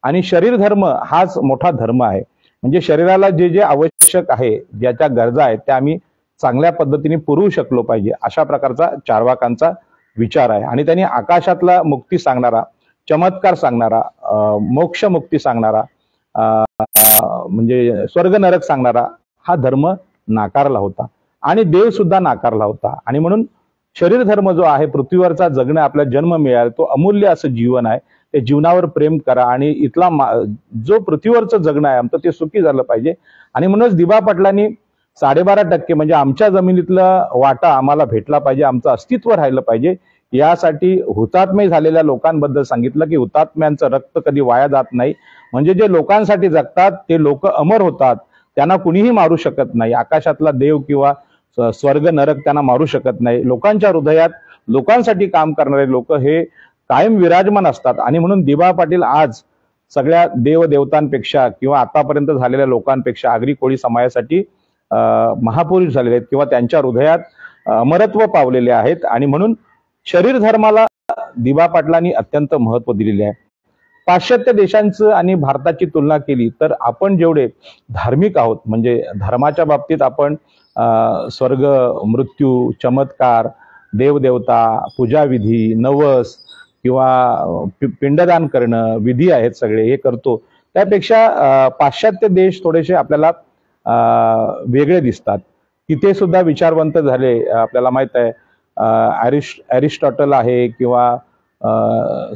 आणि शरीर धर्म हाच मोठा धर्म आहे, म्हणजे शरीराला जे जे आवश्यक आहे, ज्याच्या गरजा आहेत त्या आम्ही चांगल्या पद्धतीने पुरवू शकलो पाहिजे, अशा प्रकारचा चार्वाकांचा विचार आहे। आणि त्यांनी आकाशातला मुक्ती सांगणारा, चमत्कार सांगणारा, मोक्ष मुक्ती सांगणारा, म्हणजे स्वर्ग नरक सांगणारा हा धर्म नाकारला होता आणि देव सुद्धा नाकारला होता। आणि म्हणून शरीर धर्म जो आहे, पृथ्वीवरचा जगणं, आपला जन्म मिळाला, तो अमूल्य असं जीवन आहे, ते जीवनावर प्रेम करा आणि इथला जो पृथ्वीवरचं जगणं आहे आमचं ते सुखी झालं पाहिजे। आणि म्हणूनच दिबा पाटलांनी 12.5% म्हणजे आमच्या जमिनीतला वाटा आम्हाला भेटला पाहिजे, आमचं अस्तित्व राहिलं पाहिजे, यासाठी हुतात्मे झालेल्या लोकांबद्दल सांगितलं की हुतात्म्यांचं रक्त कधी वाया जात नाही, म्हणजे जे लोकांसाठी जगतात ते लोक अमर होतात, त्यांना कुणीही मारू शकत नाही, आकाशातला देव किंवा स्वर्ग नरक त्यांना मारू शकत नाही। लोकांच्या हृदयात लोकांसाठी काम करणारे लोक हे कायम विराजमान असतात। आणि म्हणून दिबा पाटील आज सगळ्या देवदेवतांपेक्षा किंवा आतापर्यंत झालेल्या लोकांपेक्षा आगरी कोळी समाजासाठी महापुरुष झालेले आहेत किंवा त्यांच्या हृदयात अमरत्व पावलेले आहेत। आणि म्हणून शरीर धर्माला दिबा पाटलांनी अत्यंत महत्त्व दिलेले आहे. पाश्चात्य देशांचं आणि भारताची तुलना केली तर आपण जेवढे धार्मिक आहोत, म्हणजे धर्माच्या बाबतीत आपण स्वर्ग, मृत्यू, चमत्कार, देवदेवता, पूजाविधी, नवस किंवा पिंडदान करणं, विधी आहेत सगळे हे करतो. त्यापेक्षा पाश्चात्य देश थोडेसे आपल्याला वेगळे दिसतात. तिथे सुद्धा विचारवंत झाले. आपल्याला माहित आहे अरिस्टॉटल आहे किंवा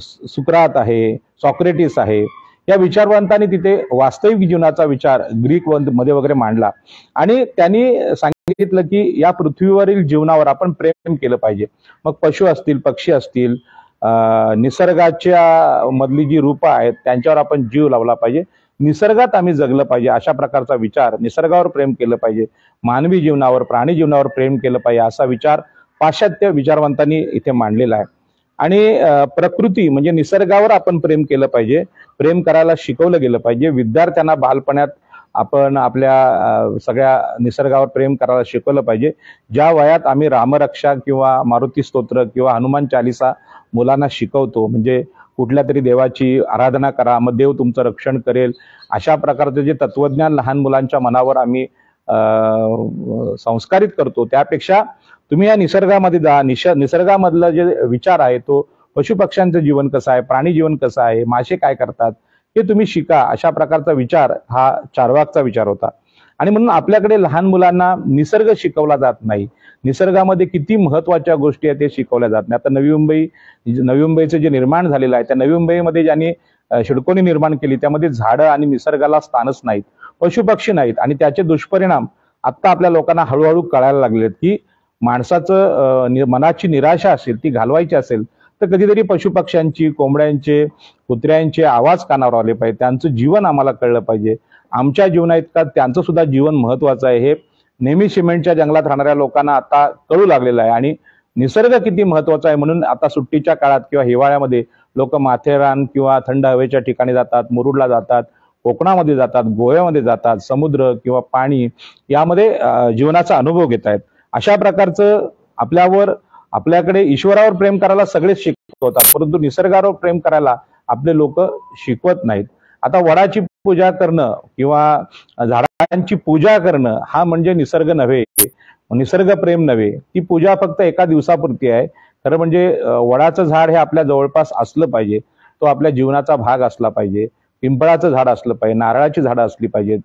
सुक्रात आहे, सॉक्रेटिस आहे. या विचारवंतांनी तिथे वास्तविक जीवनाचा विचार ग्रीक मध्ये वगैरे मांडला आणि त्यांनी सांगितलं की या पृथ्वीवरील जीवनावर आपण प्रेम केलं पाहिजे. मग पशु असतील, पक्षी असतील, निसर्गाच्या मधली जी रूपं आहेत त्यांच्यावर आपण जीव लावला पाहिजे. निसर्गात आम्ही जगलं पाहिजे अशा प्रकारचा विचार, निसर्गावर प्रेम केलं पाहिजे, मानवी जीवनावर, प्राणी जीवनावर प्रेम केलं पाहिजे असा विचार पाश्चात्य विचारवंतांनी इथे मांडलेला आहे. आणि प्रकृती म्हणजे निसर्गावर आपण प्रेम केलं पाहिजे, प्रेम करायला शिकवलं गेलं पाहिजे. विद्यार्थ्यांना बालपणात आपण आपल्या सगळ्या निसर्गावर प्रेम करायला शिकवलं पाहिजे. ज्या वयात आम्ही रामरक्षा किंवा मारुती स्तोत्र किंवा हनुमान चालिसा मुलांना शिकवतो, म्हणजे कुठल्या तरी देवाची आराधना करा मग देव तुमचं रक्षण करेल, अशा प्रकारचं जे तत्वज्ञान लहान मुलांच्या मनावर आम्ही संस्कारित करतो, त्यापेक्षा तुम्ही या निसर्गामध्ये जा. निसर्गामधलं जे विचार आहे तो पशुपक्ष्यांचं जीवन कसं आहे, प्राणी जीवन कसं आहे, मासे काय करतात हे तुम्ही शिका, अशा प्रकारचा विचार हा चार्वाकचा विचार होता. आणि म्हणून आपल्याकडे लहान मुलांना निसर्ग शिकवला जात नाही. निसर्गामध्ये किती महत्वाच्या गोष्टी आहेत ते शिकवल्या जात नाही. आता नवी मुंबईचं जे निर्माण झालेलं आहे, त्या नवी मुंबईमध्ये ज्यांनी शिडकोनी निर्माण केली त्यामध्ये झाडं आणि निसर्गाला स्थानच नाहीत, पशुपक्षी नाहीत. आणि त्याचे दुष्परिणाम आता आपल्या लोकांना हळूहळू कळायला लागलेत की माणसाचं मनाची निराशा असेल ती घालवायची असेल तर कधीतरी पशुपक्ष्यांची, कोंबड्यांचे, कुत्र्यांचे आवाज कानावर आले पाहिजे, त्यांचं जीवन आम्हाला कळलं पाहिजे. आमच्या जीवना इतका त्यांचं सुद्धा जीवन महत्वाचं आहे हे नेहमी सिमेंटच्या जंगलात राहणाऱ्या लोकांना आता कळू लागलेलं आहे. आणि निसर्ग किती महत्वाचा आहे म्हणून आता सुट्टीच्या काळात किंवा हिवाळ्यामध्ये लोक माथेरान किंवा थंड हवेच्या ठिकाणी जातात, मुरुडला जातात, कोकणामध्ये जातात, गोव्यामध्ये जातात, समुद्र किंवा पाणी यामध्ये जीवनाचा अनुभव घेत आहेत. अशा प्रकारचं आपल्याकडे ईश्वरावर प्रेम करायला सगळेच शिकवतात, परंतु निसर्गावर प्रेम करायला आपले लोक शिकवत नाहीत. आता वडाची पूजा करणं किंवा झाडांची पूजा करणं हा म्हणजे निसर्ग नव्हे, निसर्ग प्रेम नव्हे. ती पूजा फक्त एका दिवसापुरती आहे. खरं म्हणजे वडाचं झाड हे आपल्या जवळपास असलं पाहिजे, तो आपल्या जीवनाचा भाग असला पाहिजे. पिंपळाचं झाड असलं पाहिजे, नारळाची झाडं असली पाहिजेत,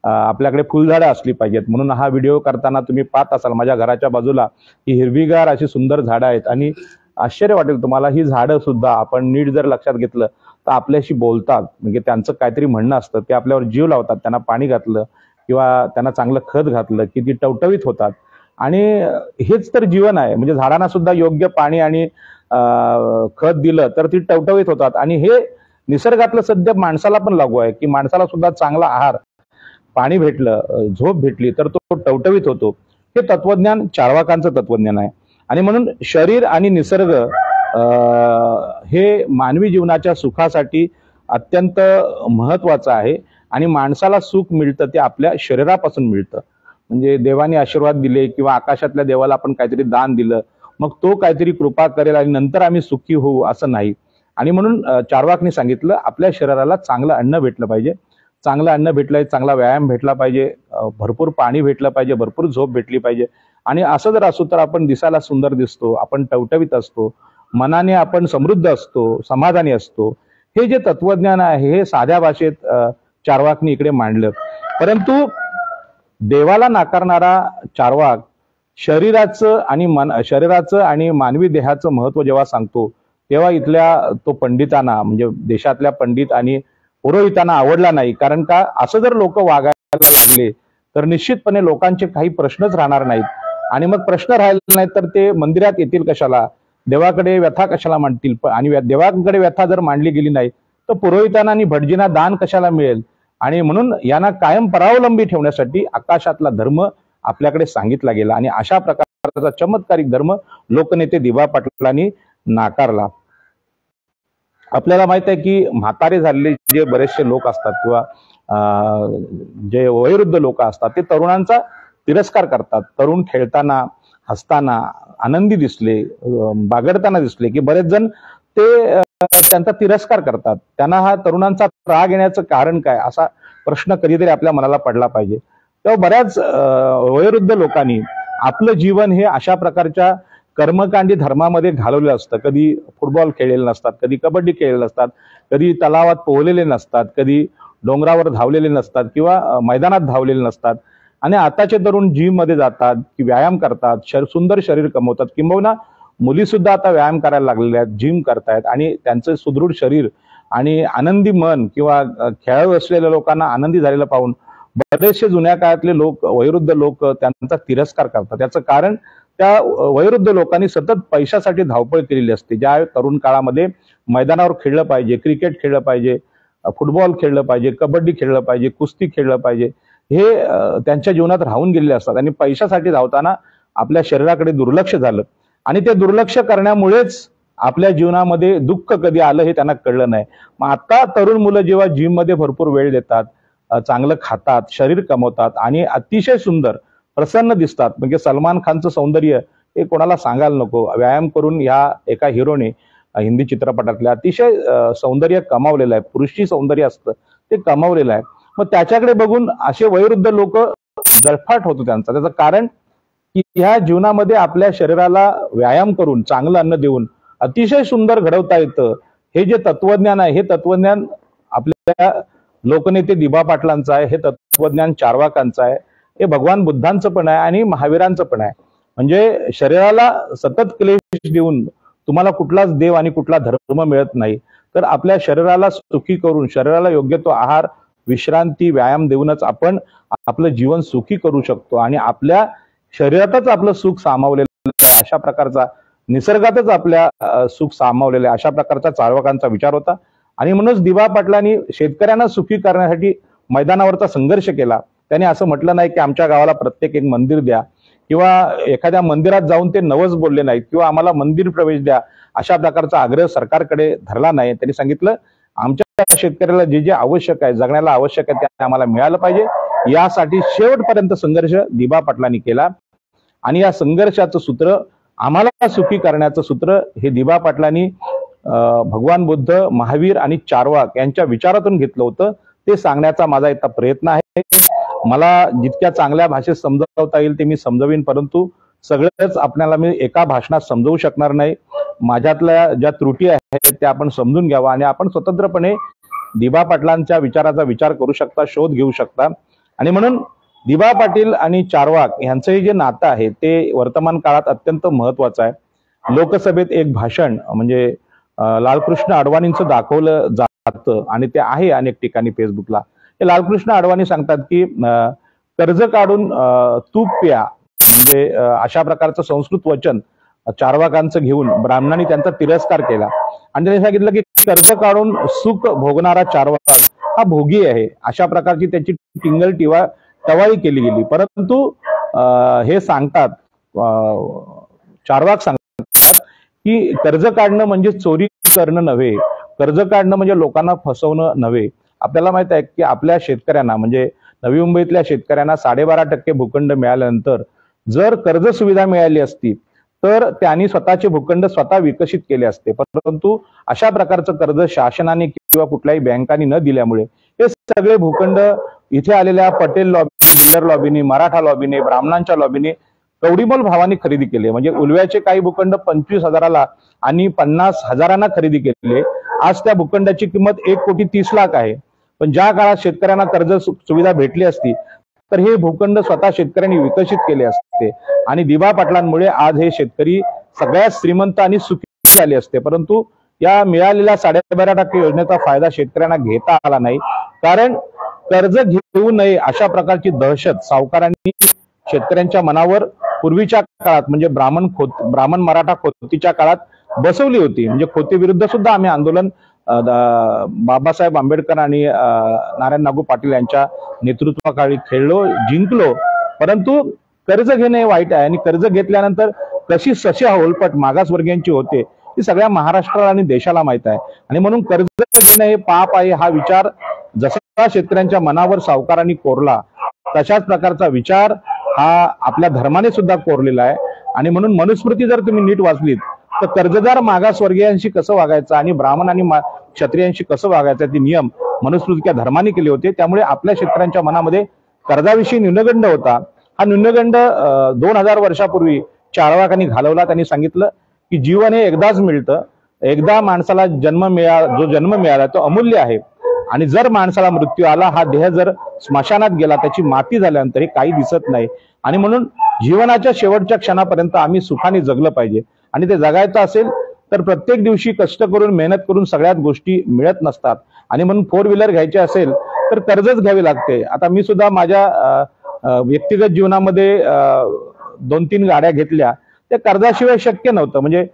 आपल्याकडे फुलझाडं असली पाहिजेत. म्हणून हा व्हिडिओ करताना तुम्ही पाहत असाल माझ्या घराच्या बाजूला ही हिरवीगार अशी सुंदर झाडं आहेत. आणि आश्चर्य वाटेल तुम्हाला, ही झाडं सुद्धा आपण नीट जर लक्षात घेतलं तर आपल्याशी बोलतात. म्हणजे त्यांचं काहीतरी म्हणणं असतं, ते आपल्यावर जीव लावतात. त्यांना पाणी घातलं किंवा त्यांना चांगलं खत घातलं की ती टवटवीत होतात. आणि हेच तर जीवन आहे. म्हणजे झाडांना सुद्धा योग्य पाणी आणि खत दिलं तर ती टवटवीत होतात. आणि हे निसर्गातलं सध्या माणसाला पण लागू आहे की माणसाला सुद्धा चांगला आहार, पाणी भेटलं, झोप भेटली तर तो टवटवीत होतो. हे तत्वज्ञान चार्वाकांचं तत्वज्ञान आहे. आणि म्हणून शरीर आणि निसर्ग हे मानवी जीवनाच्या सुखासाठी अत्यंत महत्वाचं आहे. आणि माणसाला सुख मिळतं ते आपल्या शरीरापासून मिळतं. म्हणजे देवाने आशीर्वाद दिले किंवा आकाशातल्या देवाला आपण काहीतरी दान दिलं, मग तो काहीतरी कृपा करेल आणि नंतर आम्ही सुखी होऊ असं नाही. आणि म्हणून चार्वाकने सांगितलं आपल्या शरीराला चांगलं अन्न भेटलं पाहिजे, चांगलं अन्न भेटलंय, चांगला व्यायाम भेटला पाहिजे, भरपूर पाणी भेटलं पाहिजे, भरपूर झोप भेटली पाहिजे. आणि असं जर असू तर आपण दिसायला सुंदर दिसतो, आपण टवटवीत असतो, मनाने आपण समृद्ध असतो, समाधानी असतो. हे जे तत्वज्ञान आहे हे साध्या भाषेत चार्वाकने इकडे मांडलं. परंतु देवाला नाकारणारा चार्वाक शरीराचं आणि मानवी देहाचं महत्व जेव्हा सांगतो तेव्हा इथल्या तो पंडितांना, म्हणजे देशातल्या पंडित आणि पुरोहितांना आवडला नाही. कारण का, असं जर लोक वागायला लागले तर निश्चितपणे लोकांचे काही प्रश्नच राहणार नाहीत. आणि मग प्रश्न राहिले नाहीत तर ते मंदिरात येतील कशाला, देवाकडे व्यथा कशाला मांडतील. आणि देवाकडे व्यथा जर मांडली गेली नाही तर पुरोहितांना आणि भटजींना दान कशाला मिळेल. आणि म्हणून यांना कायम परावलंबी ठेवण्यासाठी आकाशातला धर्म आपल्याकडे सांगितला गेला. आणि अशा प्रकारचा चमत्कारिक धर्म लोकनेते दिबा पाटलांनी नाकारला. आपल्याला माहित आहे की म्हातारे झालेले जे बरेचसे लोक असतात किंवा जे वयोवृद्ध लोक असतात ते तरुणांचा तिरस्कार करतात. तरुण खेळताना, हसताना, आनंदी दिसले, बागडताना दिसले की बरेच जण ते त्यांचा तिरस्कार करतात. त्यांना हा तरुणांचा राग येण्याचं कारण काय, असा प्रश्न कधीतरी आपल्या मनाला पडला पाहिजे. तेव्हा बऱ्याच वयोवृद्ध लोकांनी आपलं जीवन हे अशा प्रकारच्या कर्मकांडी धर्मामध्ये घालवलं असतं. कधी फुटबॉल खेळलेले नसतात, कधी कबड्डी खेळलेले नसतात, कधी तलावात पोहलेले नसतात, कधी डोंगरावर धावलेले नसतात किंवा मैदानात धावलेले नसतात. आणि आताचे तरुण जिम मध्ये जातात, की व्यायाम करतात, सुंदर शरीर कमवतात. किंबहुना मुली सुद्धा आता व्यायाम करायला लागलेल्या आहेत, जिम करतायत आणि त्यांचं सुदृढ शरीर आणि आनंदी मन किंवा खेळाडू असलेल्या लोकांना आनंदी झालेलं पाहून बरेचसे जुन्या काळातले लोक, वयोवृद्ध लोक त्यांचा तिरस्कार करतात. त्याचं कारण त्या वयोवृद्ध लोकांनी सतत पैशासाठी धावपळ केलेली असते. ज्या तरुण काळामध्ये मैदानावर खेळलं पाहिजे, क्रिकेट खेळलं पाहिजे, फुटबॉल खेळलं पाहिजे, कबड्डी खेळलं पाहिजे, कुस्ती खेळलं पाहिजे, हे त्यांच्या जीवनात राहून गेलेले असतात. आणि पैशासाठी धावताना आपल्या शरीराकडे दुर्लक्ष झालं आणि ते दुर्लक्ष करण्यामुळेच आपल्या जीवनामध्ये दुःख कधी आलं हे त्यांना कळलं नाही. मग आता तरुण मुलं जेव्हा जिम मध्ये भरपूर वेळ देतात, चांगलं खातात, शरीर कमवतात आणि अतिशय सुंदर प्रसन्न दिसतात. म्हणजे सलमान खानचं सौंदर्य हे कोणाला सांगायला नको. व्यायाम करून ह्या एका हिरोने हिंदी चित्रपटातल्या अतिशय सौंदर्य कमावलेलं आहे. पुरुषी सौंदर्य असतं ते कमावलेलं आहे. मग त्याच्याकडे बघून असे वयोवृद्ध लोक जळफाट होतो त्यांचा. त्याचं कारण की ह्या जीवनामध्ये आपल्या शरीराला व्यायाम करून, चांगलं अन्न देऊन अतिशय सुंदर घडवता येतं. हे जे तत्वज्ञान आहे, हे तत्वज्ञान आपल्या लोकनेते दिबा पाटलांचं आहे, हे तत्वज्ञान चार्वाकांचं आहे, हे भगवान बुद्धांचं पण आहे आणि महावीरांचं पण आहे. म्हणजे शरीराला सतत क्लेश देऊन तुम्हाला कुठलाच देव आणि कुठला धर्म मिळत नाही. तर आपल्या शरीराला सुखी करून, शरीराला योग्य तो आहार, विश्रांती, व्यायाम देऊनच आपण आपलं जीवन सुखी करू शकतो. आणि आपल्या शरीरातच आपलं सुख सामावलेलं आहे, अशा प्रकारचा, निसर्गातच आपल्या सुख सामावलेलं आहे, अशा प्रकारचा चार्वाकांचा विचार होता. आणि म्हणूनच दिबा पाटलांनी शेतकऱ्यांना सुखी करण्यासाठी मैदानावरचा संघर्ष केला. त्याने असं म्हटलं नाही की आमच्या गावाला प्रत्येक एक मंदिर द्या, किंवा एखाद्या मंदिरात जाऊन ते नवस बोलले नाहीत, किंवा आम्हाला मंदिर प्रवेश द्या, अशा प्रकारचा आग्रह सरकारकडे धरला नाही. त्यांनी सांगितलं आमच्या शेतकऱ्याला जे जे आवश्यक आहे, जगण्याला आवश्यक आहे, ते आम्हाला मिळालं पाहिजे. यासाठी शेवटपर्यंत संघर्ष दिबा पाटलांनी केला. आणि या संघर्षाचं सूत्र, आम्हाला सुखी करण्याचं सूत्र, हे दिबा पाटलांनी भगवान बुद्ध, महावीर आणि चार्वाक यांच्या विचारातून घेतलं होतं. ते सांगण्याचा माझा इतका प्रयत्न आहे. मला जितक्या चांगल्या भाषेत समजावता येईल ते मी समजवीन, परंतु सगळंच आपल्याला मी एका भाषणात समजवू शकणार नाही. माझ्यातल्या ज्या त्रुटी आहेत त्या आपण समजून घ्यावा आणि आपण स्वतंत्रपणे दिबा पाटलांच्या विचाराचा विचार करू शकता, शोध घेऊ शकता. आणि म्हणून दिबा पाटील आणि चार्वाक यांचं जे नातं आहे ते वर्तमान काळात अत्यंत महत्वाचं आहे. लोकसभेत एक भाषण म्हणजे लालकृष्ण अडवाणींचं दाखवलं जातं आणि ते आहे अनेक ठिकाणी फेसबुकला. हे लालकृष्ण अडवाणी सांगतात की कर्ज काढून तूप प्या, म्हणजे अशा प्रकारचं संस्कृत वचन चार्वाकांचं घेऊन ब्राह्मणांनी त्यांचा तिरस्कार केला. आणि त्यांनी सांगितलं की कर्ज काढून सुख भोगणारा चार्वाक हा भोगी आहे, अशा प्रकारची त्याची टिंगल टवाळी केली गेली. परंतु हे सांगतात, चार्वाक सांगतात की कर्ज काढणं म्हणजे चोरी करणं नव्हे, कर्ज काढणं म्हणजे लोकांना फसवणं नव्हे. आपल्याला माहित आहे की आपल्या शेतकऱ्यांना, म्हणजे नवी मुंबईतल्या शेतकऱ्यांना 12.5% भूखंड मिळाल्यानंतर जर कर्ज सुविधा मिळाली असती तर त्यांनी स्वतःचे भूखंड स्वतः विकसित केले असते. परंतु अशा प्रकारचं कर्ज शासनाने किंवा कुठल्याही बँकांनी न दिल्यामुळे हे सगळे भूखंड इथे आलेल्या पटेल लॉबी, बिल्डर लॉबीने, मराठा लॉबीने, ब्राह्मणांच्या लॉबीने कवडीमोल भावाने खरेदी केले. म्हणजे उलव्याचे काही भूखंड 25,000ला आणि 50,000 खरेदी केले. आज त्या भूखंडाची किंमत 1,30,00,000 आहे. पण ज्या काळात शेतकऱ्यांना कर्ज सुविधा भेटली असती तर हे भूखंड स्वतः शेतकऱ्यांनी विकसित केले असते आणि दिबा पाटलांमुळे आज हे शेतकरी सगळ्यात श्रीमंत आणि सुखी झाले असते. परंतु या मिळालेल्या 12.5% योजनेचा फायदा शेतकऱ्यांना घेता आला नाही, कारण कर्ज घेऊ नये अशा प्रकारची दहशत सावकारांनी शेतकऱ्यांच्या मनावर पूर्वीच्या काळात, म्हणजे ब्राह्मण मराठा खोतीच्या काळात बसवली होती. म्हणजे खोती विरुद्ध सुद्धा आम्ही आंदोलन बाबासाहेब आंबेडकर आणि नारायण नागू पाटील यांच्या नेतृत्वाखाली खेळलो, जिंकलो. परंतु कर्ज घेणे वाईट आहे आणि कर्ज घेतल्यानंतर कशी सशी होलपट मागासवर्गीयांची होते ही सगळ्या महाराष्ट्राला आणि देशाला माहित आहे. आणि म्हणून कर्ज घेणे हे पाप आहे हा विचार जसा शेतकऱ्यांच्या मनावर सावकारांनी कोरला, तशाच प्रकारचा विचार हा आपल्या धर्माने सुद्धा कोरलेला आहे. आणि म्हणून मनुस्मृती जर तुम्ही नीट वाचलीत तर कर्जदार मागासवर्गीयांशी कसं वागायचं आणि ब्राह्मण आणि क्षत्रियांशी कसं वागायचं ते नियम मनुस्मृती धर्माने केले होते. त्यामुळे आपल्या शेतकऱ्यांच्या मनामध्ये कर्जाविषयी न्यूनगंड होता. हा न्यूनगंड 2000 वर्षापूर्वी चार्वाकांनी घालवला. त्यांनी सांगितलं की जीवन हे एकदाच मिळतं, एकदा माणसाला जो जन्म मिळाला तो अमूल्य आहे आणि जर माणसाला मृत्यू आला, हा देह जर स्मशानात गेला, त्याची माती झाल्यानंतर काही दिसत नाही आणि म्हणून जीवनाच्या शेवटच्या क्षणापर्यंत आम्ही सुखाने जगलं पाहिजे. आणि ते जगायचं असेल तर प्रत्येक दिवशी कष्ट करून मेहनत करून सगळ्याच गोष्टी मिळत नसतात आणि म्हणून 4 व्हीलर घ्यायची असेल तर कर्जच घ्यावी लागते. आता मी सुद्धा माझ्या व्यक्तिगत जीवनामध्ये 2-3 गाड्या घेतल्या, त्या कर्जाशिवाय शक्य नव्हतं. म्हणजे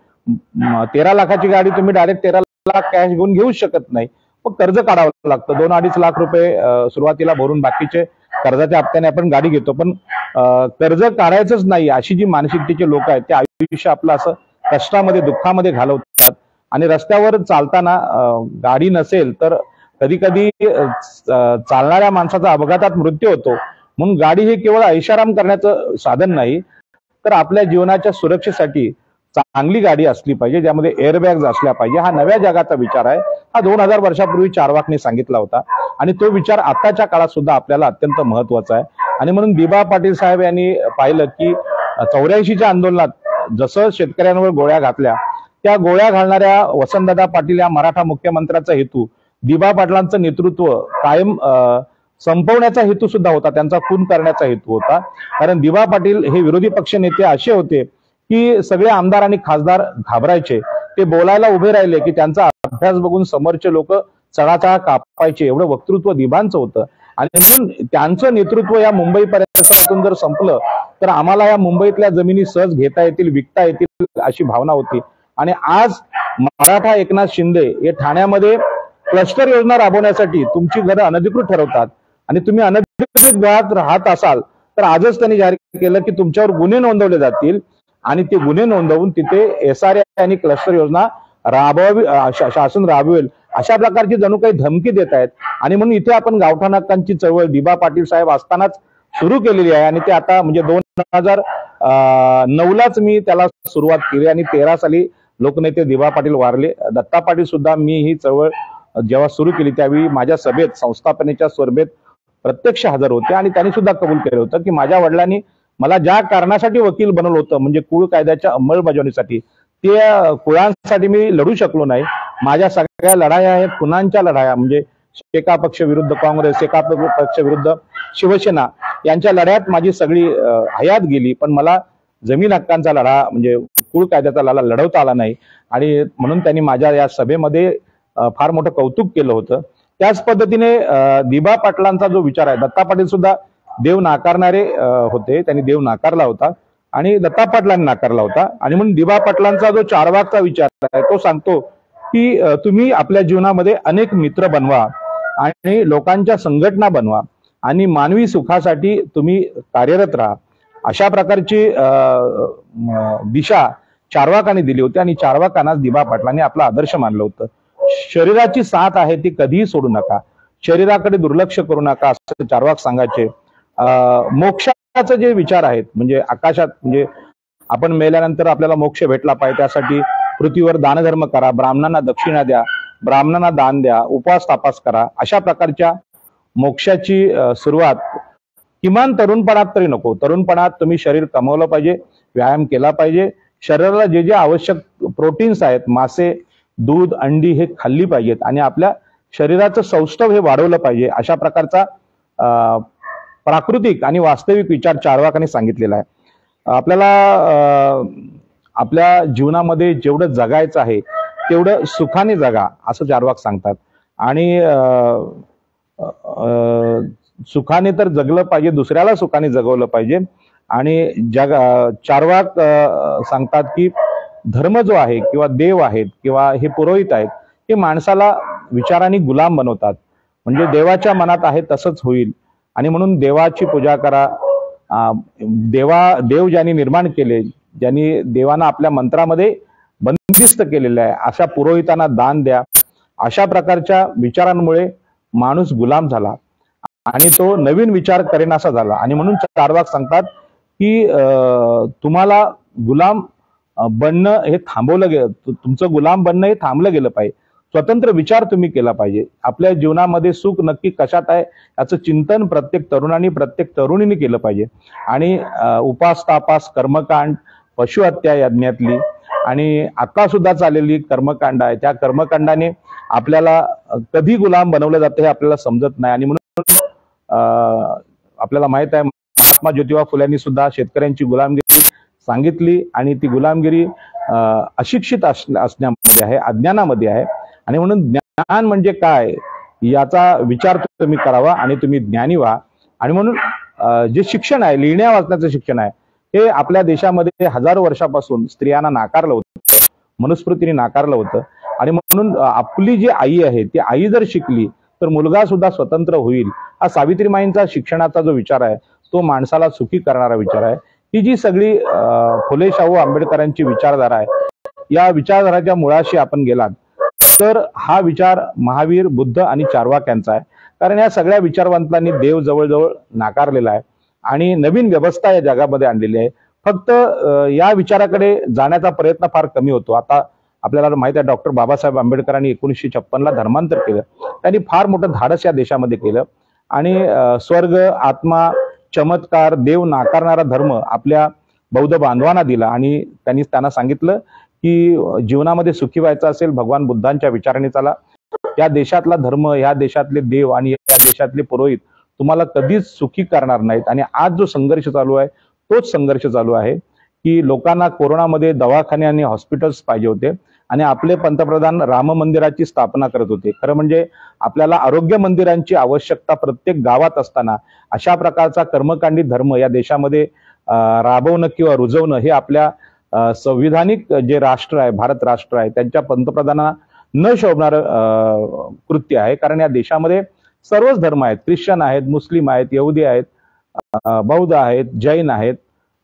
13 लाखाची गाडी तुम्ही डायरेक्ट 13 लाख कॅश घेऊन घेऊच शकत नाही, मग कर्ज काढावं लागतं. 2-2.5 लाख रुपये सुरुवातीला भरून बाकीचे कर्जाच्या हप्त्याने आपण गाडी घेतो. पण कर्ज काढायचंच नाही अशी जी मानसिकतेचे लोक आहेत ते आयुष्य आपलं असं कष्टामध्ये दुःखामध्ये घालवतात. आणि रस्त्यावर चालताना गाडी नसेल तर कधी कधी चालणाऱ्या माणसाचा अपघातात मृत्यू होतो. म्हणून गाडी हे केवळ ऐशाराम करण्याचं साधन नाही, तर आपल्या जीवनाच्या सुरक्षेसाठी चांगली गाडी असली पाहिजे, ज्यामध्ये एअरबॅग्स असल्या पाहिजे. हा नव्या जगाचा विचार आहे. हा 2000 वर्षापूर्वी चार्वाकने सांगितला होता आणि तो विचार आताच्या काळात सुद्धा आपल्याला अत्यंत महत्वाचा आहे. आणि म्हणून दिबा पाटील साहेब यांनी पाहिलं की 84च्या आंदोलनात जसं शेतकऱ्यांवर गोळ्या घातल्या, त्या गोळ्या घालणाऱ्या वसंतदादा पाटील या मराठा मुख्यमंत्र्याचा हेतू दिबा पाटलांचं नेतृत्व कायम संपवण्याचा हेतू सुद्धा होता, त्यांचा खून करण्याचा हेतू होता. कारण दिबा पाटील हे विरोधी पक्ष नेते असे होते की सगळे आमदार आणि खासदार घाबरायचे. ते बोलायला उभे राहिले की त्यांचा अभ्यास बघून समोरचे लोक चढाचढा कापायचे. एवढं वक्तृत्व दिबांचं होतं. आणि म्हणून त्यांचं नेतृत्व या मुंबई परिसरातून जर संपलं तर आम्हाला या मुंबईतल्या जमिनी सहज घेता येतील, विकता येतील अशी भावना होती. आणि आज मराठा एकनाथ शिंदे हे ठाण्यामध्ये क्लस्टर योजना राबवण्यासाठी तुमची घरं अनधिकृत ठरवतात आणि तुम्ही अनधिकृत घरात राहत असाल तर आजच त्यांनी जाहीर केलं की तुमच्यावर गुन्हे नोंदवले जातील आणि ते गुन्हे नोंदवून तिथे SRA आणि क्लस्टर योजना शासन राबवेल अशा प्रकारची जणू काही धमकी देत आहेत. आणि म्हणून इथे आपण गावठाण हक्कांची चळवळ दिबा पाटील साहेब असतानाच सुरू केलेली आहे आणि ते आता म्हणजे 2009लाच मी त्याला सुरुवात केली आणि 13 साली लोकनेते दिबा पाटील वारले. दत्ता पाटील सुद्धा मी ही चळवळ जेव्हा सुरू केली त्यावेळी माझ्या सभेत, संस्थापनेच्या सभेत प्रत्यक्ष हजर होते आणि त्यांनी सुद्धा कबूल केलं होतं की माझ्या वडिलांनी मला ज्या कारणासाठी वकील बनवलं होतं, म्हणजे कुळ कायद्याच्या अंमलबजावणीसाठी, ते कुळांसाठी मी लढू शकलो नाही. माझ्या सगळ्या लढाया आहेत खुनांच्या लढाया, म्हणजे एका पक्ष विरुद्ध काँग्रेस, एका पक्ष विरुद्ध शिवसेना यांच्या लढ्यात माझी सगळी हयात गेली. पण मला जमीन हक्कांचा लढा म्हणजे कुळ कायद्याचा लढा लढवता आला नाही आणि म्हणून त्यांनी माझ्या या सभेमध्ये फार मोठं कौतुक केलं होतं. त्याच पद्धतीने दिबा पाटलांचा जो विचार आहे, दत्ता पाटील सुद्धा देव नाकारणारे होते, त्यांनी देव नाकारला होता आणि दत्ता पाटलांनी नाकारला होता. आणि म्हणून दिबा पाटलांचा जो चार्वाकचा विचार आहे तो सांगतो की तुम्ही आपल्या जीवनामध्ये अनेक मित्र बनवा आणि लोकांच्या संघटना बनवा आणि मानवी सुखासाठी तुम्ही कार्यरत राहा. अशा प्रकारची दिशा चार्वाकांनी दिली होती आणि चार्वाकांना दिबा पाटलांनी आपला आदर्श मानलं होतं. शरीराची साथ आहे ती कधीही सोडू नका, शरीराकडे दुर्लक्ष करू नका असं चार्वाक सांगायचे. मोक्षाचे जे विचार आहेत, म्हणजे आकाशात, म्हणजे आपण मेल्यानंतर आपल्याला मोक्ष भेटला पाहिजे त्यासाठी पृथ्वीवर दानधर्म करा, ब्राह्मणांना दक्षिणा द्या, ब्राह्मणांना दान द्या, उपवास तापास करा, अशा प्रकारच्या मोक्षाची सुरुवात किमान तरुणपणात तरी नको. तरुणपणात तुम्ही शरीर कमवलं पाहिजे, व्यायाम केला पाहिजे, शरीराला जे जे आवश्यक प्रोटीन्स आहेत, मासे, दूध, अंडी हे खाल्ली पाहिजेत आणि आपल्या शरीराचं सौष्ठव हे वाढवलं पाहिजे. अशा प्रकारचा प्राकृतिक आणि वास्तविक विचार चार्वाकांनी सांगितलेला आहे. आपल्याला आपल्या जीवनामध्ये जेवढं जगायचं आहे तेवढं सुखाने जगा असं चार्वाक सांगतात. आणि सुखाने तर जगलं पाहिजे, दुसऱ्याला सुखाने जगवलं पाहिजे. आणि चार्वाक सांगतात की धर्म जो आहे किंवा देव आहेत किंवा हे पुरोहित आहेत हे माणसाला विचारांनी गुलाम बनवतात. म्हणजे देवाच्या मनात आहे तसंच होईल आणि म्हणून देवाची पूजा करा. देव ज्यांनी निर्माण केले, ज्यांनी देवांना आपल्या मंत्रामध्ये बंदिस्त केलेलं आहे अशा पुरोहितांना दान द्या. अशा प्रकारच्या विचारांमुळे माणूस गुलाम झाला आणि तो नवीन विचार करेनासा झाला. आणि म्हणून चार्वाक सांगतात की तुम्हाला गुलाम बनणं हे थांबवलं गेलं, तुमचं गुलाम बनणं हे थांबलं गेलं पाहिजे. स्वतंत्र विचार तुम्ही केला पाहिजे. आपल्या जीवनामध्ये सुख नक्की कशात आहे याचं चिंतन प्रत्येक तरुणाने प्रत्येक तरुणीने केलं पाहिजे. आणि उपास तापास कर्मकांड, पशुहत्या यज्ञातली आणि आता सुद्धा चाललेली कर्मकांड आहे, त्या कर्मकांडाने आपल्याला कधी गुलाम बनवलं जातं हे आपल्याला समजत नाही. आणि म्हणून आपल्याला माहित आहे महात्मा ज्योतिबा फुल्यांनी सुद्धा शेतकऱ्यांची गुलामगिरी सांगितली आणि ती गुलामगिरी अशिक्षित असण्यामध्ये आहे, अज्ञानामध्ये आहे. आणि म्हणून ज्ञान म्हणजे काय याचा विचार तुम्ही करावा आणि तुम्ही ज्ञानी व्हा. आणि म्हणून जे शिक्षण आहे, लिहिण्या वाचण्याचं शिक्षण आहे, हे आपल्या देशामध्ये हजारो वर्षापासून स्त्रियांना नाकारलं होतं, मनुस्मृतीने नाकारलं होतं. आणि म्हणून आपली जी आई आहे ती आई जर शिकली तर मुलगा सुद्धा स्वतंत्र होईल. हा सावित्रीमाईंचा शिक्षणाचा जो विचार आहे तो माणसाला सुखी करणारा विचार आहे. ही जी सगळी फुले शाहू आंबेडकरांची विचारधारा आहे, या विचारधाराच्या मुळाशी आपण गेलात तर हा विचार महावीर, बुद्ध आणि चार्वाक यांचा आहे. कारण या सगळ्या विचारवंतांनी देव जवळजवळ नाकारलेला आहे आणि नवीन व्यवस्था या जगामध्ये आणलेली आहे. फक्त या विचाराकडे जाण्याचा प्रयत्न फार कमी होतो. आता आपल्याला माहित आहे डॉक्टर बाबासाहेब आंबेडकरांनी 1956ला धर्मांतर केलं. त्यांनी फार मोठं धाडस या देशामध्ये केलं आणि स्वर्ग, आत्मा, चमत्कार, देव नाकारणारा धर्म आपल्या बौद्ध बांधवांना दिला. आणि त्यांना सांगितलं की जीवनामध्ये सुखी व्हायचं असेल भगवान बुद्धांच्या विचाराने चला. या देशातला धर्म, या देशातले देव आणि या देशातले पुरोहित तुम्हाला कधीच सुखी करणार नाहीत. आणि आज जो संघर्ष चालू आहे तोच संघर्ष चालू आहे की लोकांना कोरोनामध्ये दवाखाने आणि हॉस्पिटल्स पाहिजे होते आणि आपले पंतप्रधान राम मंदिराची स्थापना करत होते. खरं म्हणजे आपल्याला आरोग्य मंदिरांची आवश्यकता प्रत्येक गावात असताना अशा प्रकारचा कर्मकांडी धर्म या देशामध्ये राबवणं किंवा रुजवणं हे आपल्या संविधानिक जे राष्ट्र आहे, भारत राष्ट्र आहे, त्यांच्या पंतप्रधानांना न शोभणारं कृत्य आहे. कारण या देशामध्ये सर्वच धर्म आहेत, ख्रिश्चन आहेत, मुस्लिम आहेत, यहुदी आहेत, बौद्ध आहेत, जैन आहेत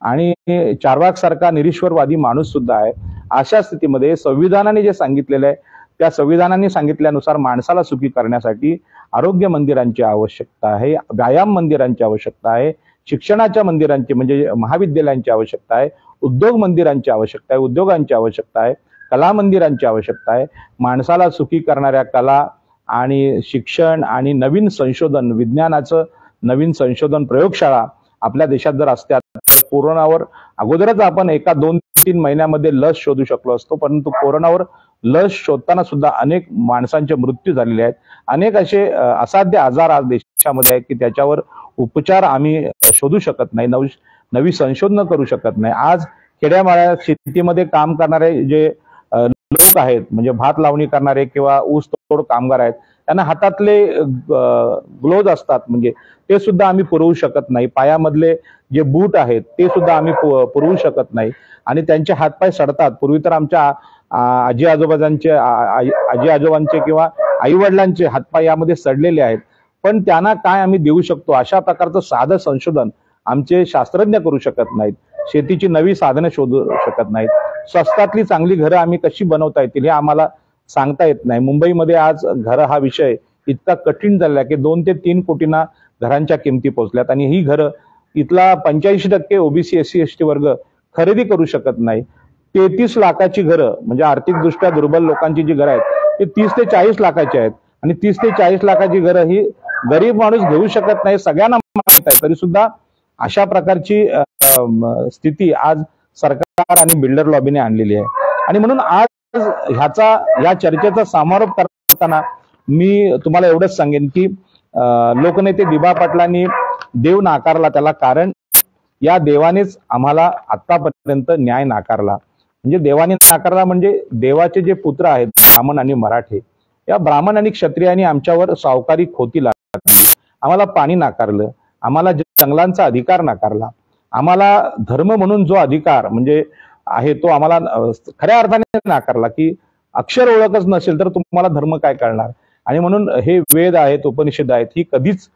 आणि चार्वाक सारखा निरीश्वरवादी माणूस सुद्धा आहे. अशा स्थितीमध्ये संविधानाने जे सांगितलेलं आहे त्या संविधानाने सांगितल्यानुसार माणसाला सुखी करण्यासाठी आरोग्य मंदिरांची आवश्यकता आहे, व्यायाम मंदिरांची आवश्यकता आहे, शिक्षणाच्या मंदिरांची म्हणजे महाविद्यालयांची आवश्यकता आहे, उद्योग मंदिरांची आवश्यकता आहे, उद्योगांची आवश्यकता आहे, कला मंदिरांची आवश्यकता आहे. माणसाला सुखी करणाऱ्या कला आणि शिक्षण आणि नवीन संशोधन, विज्ञानाचं नवीन संशोधन प्रयोगशाळा आपल्या देशात जर असत्या तर कोरोनावर अगोदरच आपण 1-2-3 महिन्यामध्ये लस शोधू शकलो असतो. परंतु कोरोनावर लस शोधताना सुद्धा अनेक माणसांचे मृत्यू झालेले आहेत. अनेक असे असाध्य आजार आज देशामध्ये आहेत की त्याच्यावर उपचार आम्ही शोधू शकत नाही, नवी संशोधन करू शकत नाही. आज खेड्यामाळ्या शेतीमध्ये काम करणारे जे लोक आहेत म्हणजे भात लावणी करणारे किंवा ऊस तोड कामगार आहेत, त्यांना हातातले ग्लोव्ज असतात म्हणजे ते सुद्धा आम्ही पुरवू शकत नाही. पायामधले जे बूट आहेत ते सुद्धा आम्ही पुरवू शकत नाही आणि त्यांचे हातपाय सडतात. पूर्वी तर आमच्या आजी आजोबांचे किंवा आई वडिलांचे हातपाय यामध्ये सडलेले आहेत. पण त्यांना काय आम्ही देऊ शकतो अशा प्रकारचं साधं संशोधन आमचे शास्त्रज्ञ करू शकत नाहीत. शेतीची नवी साधनं शोधू शकत नाहीत. स्वस्तातली चांगली घरं आम्ही कशी बनवता येतील हे आम्हाला सांगता येत नाही. मुंबईमध्ये आज घर हा विषय इतका कठीण झाला की 2 ते 3 कोटींना घरांच्या किमती पोहोचल्यात आणि ही घरं इथला 85% ओबीसी SC ST वर्ग खरेदी करू शकत नाही. 33 लाखाची घरं म्हणजे आर्थिकदृष्ट्या दुर्बल लोकांची जी घरं आहेत ते 30 ते 40 लाखाची आहेत आणि 30 ते 40 लाखाची घरं ही गरीब माणूस घेऊ शकत नाही, सगळ्यांना माहित आहे. तरी सुद्धा अशा प्रकारची स्थिती आज सरकार आणि बिल्डर लॉबीने आणलेली आहे. आणि म्हणून आज या चर्चेचा समारोप करताना मी तुम्हाला एवढंच सांगेन की लोकनेते दिबा पाटलांनी देव नाकारला, त्याला कारण या देवानेच आम्हाला आतापर्यंत न्याय नाकारला. म्हणजे देवाने नाकारला म्हणजे देवाचे जे पुत्र आहेत ब्राह्मण आणि मराठे, या ब्राह्मण आणि क्षत्रियांनी आमच्यावर सावकारी खोती लागली. आम्हाला पाणी नाकारलं, आम्हाला जंगलांचा अधिकार नाकारला, आम्हाला धर्म म्हणून जो अधिकार म्हणजे आहे तो आम्हाला खऱ्या अर्थाने नाकारला की अक्षर ओळखच नसेल तर तुम्हाला धर्म काय कळणार. आणि म्हणून हे वेद आहेत, उपनिषद आहेत, ही कधीच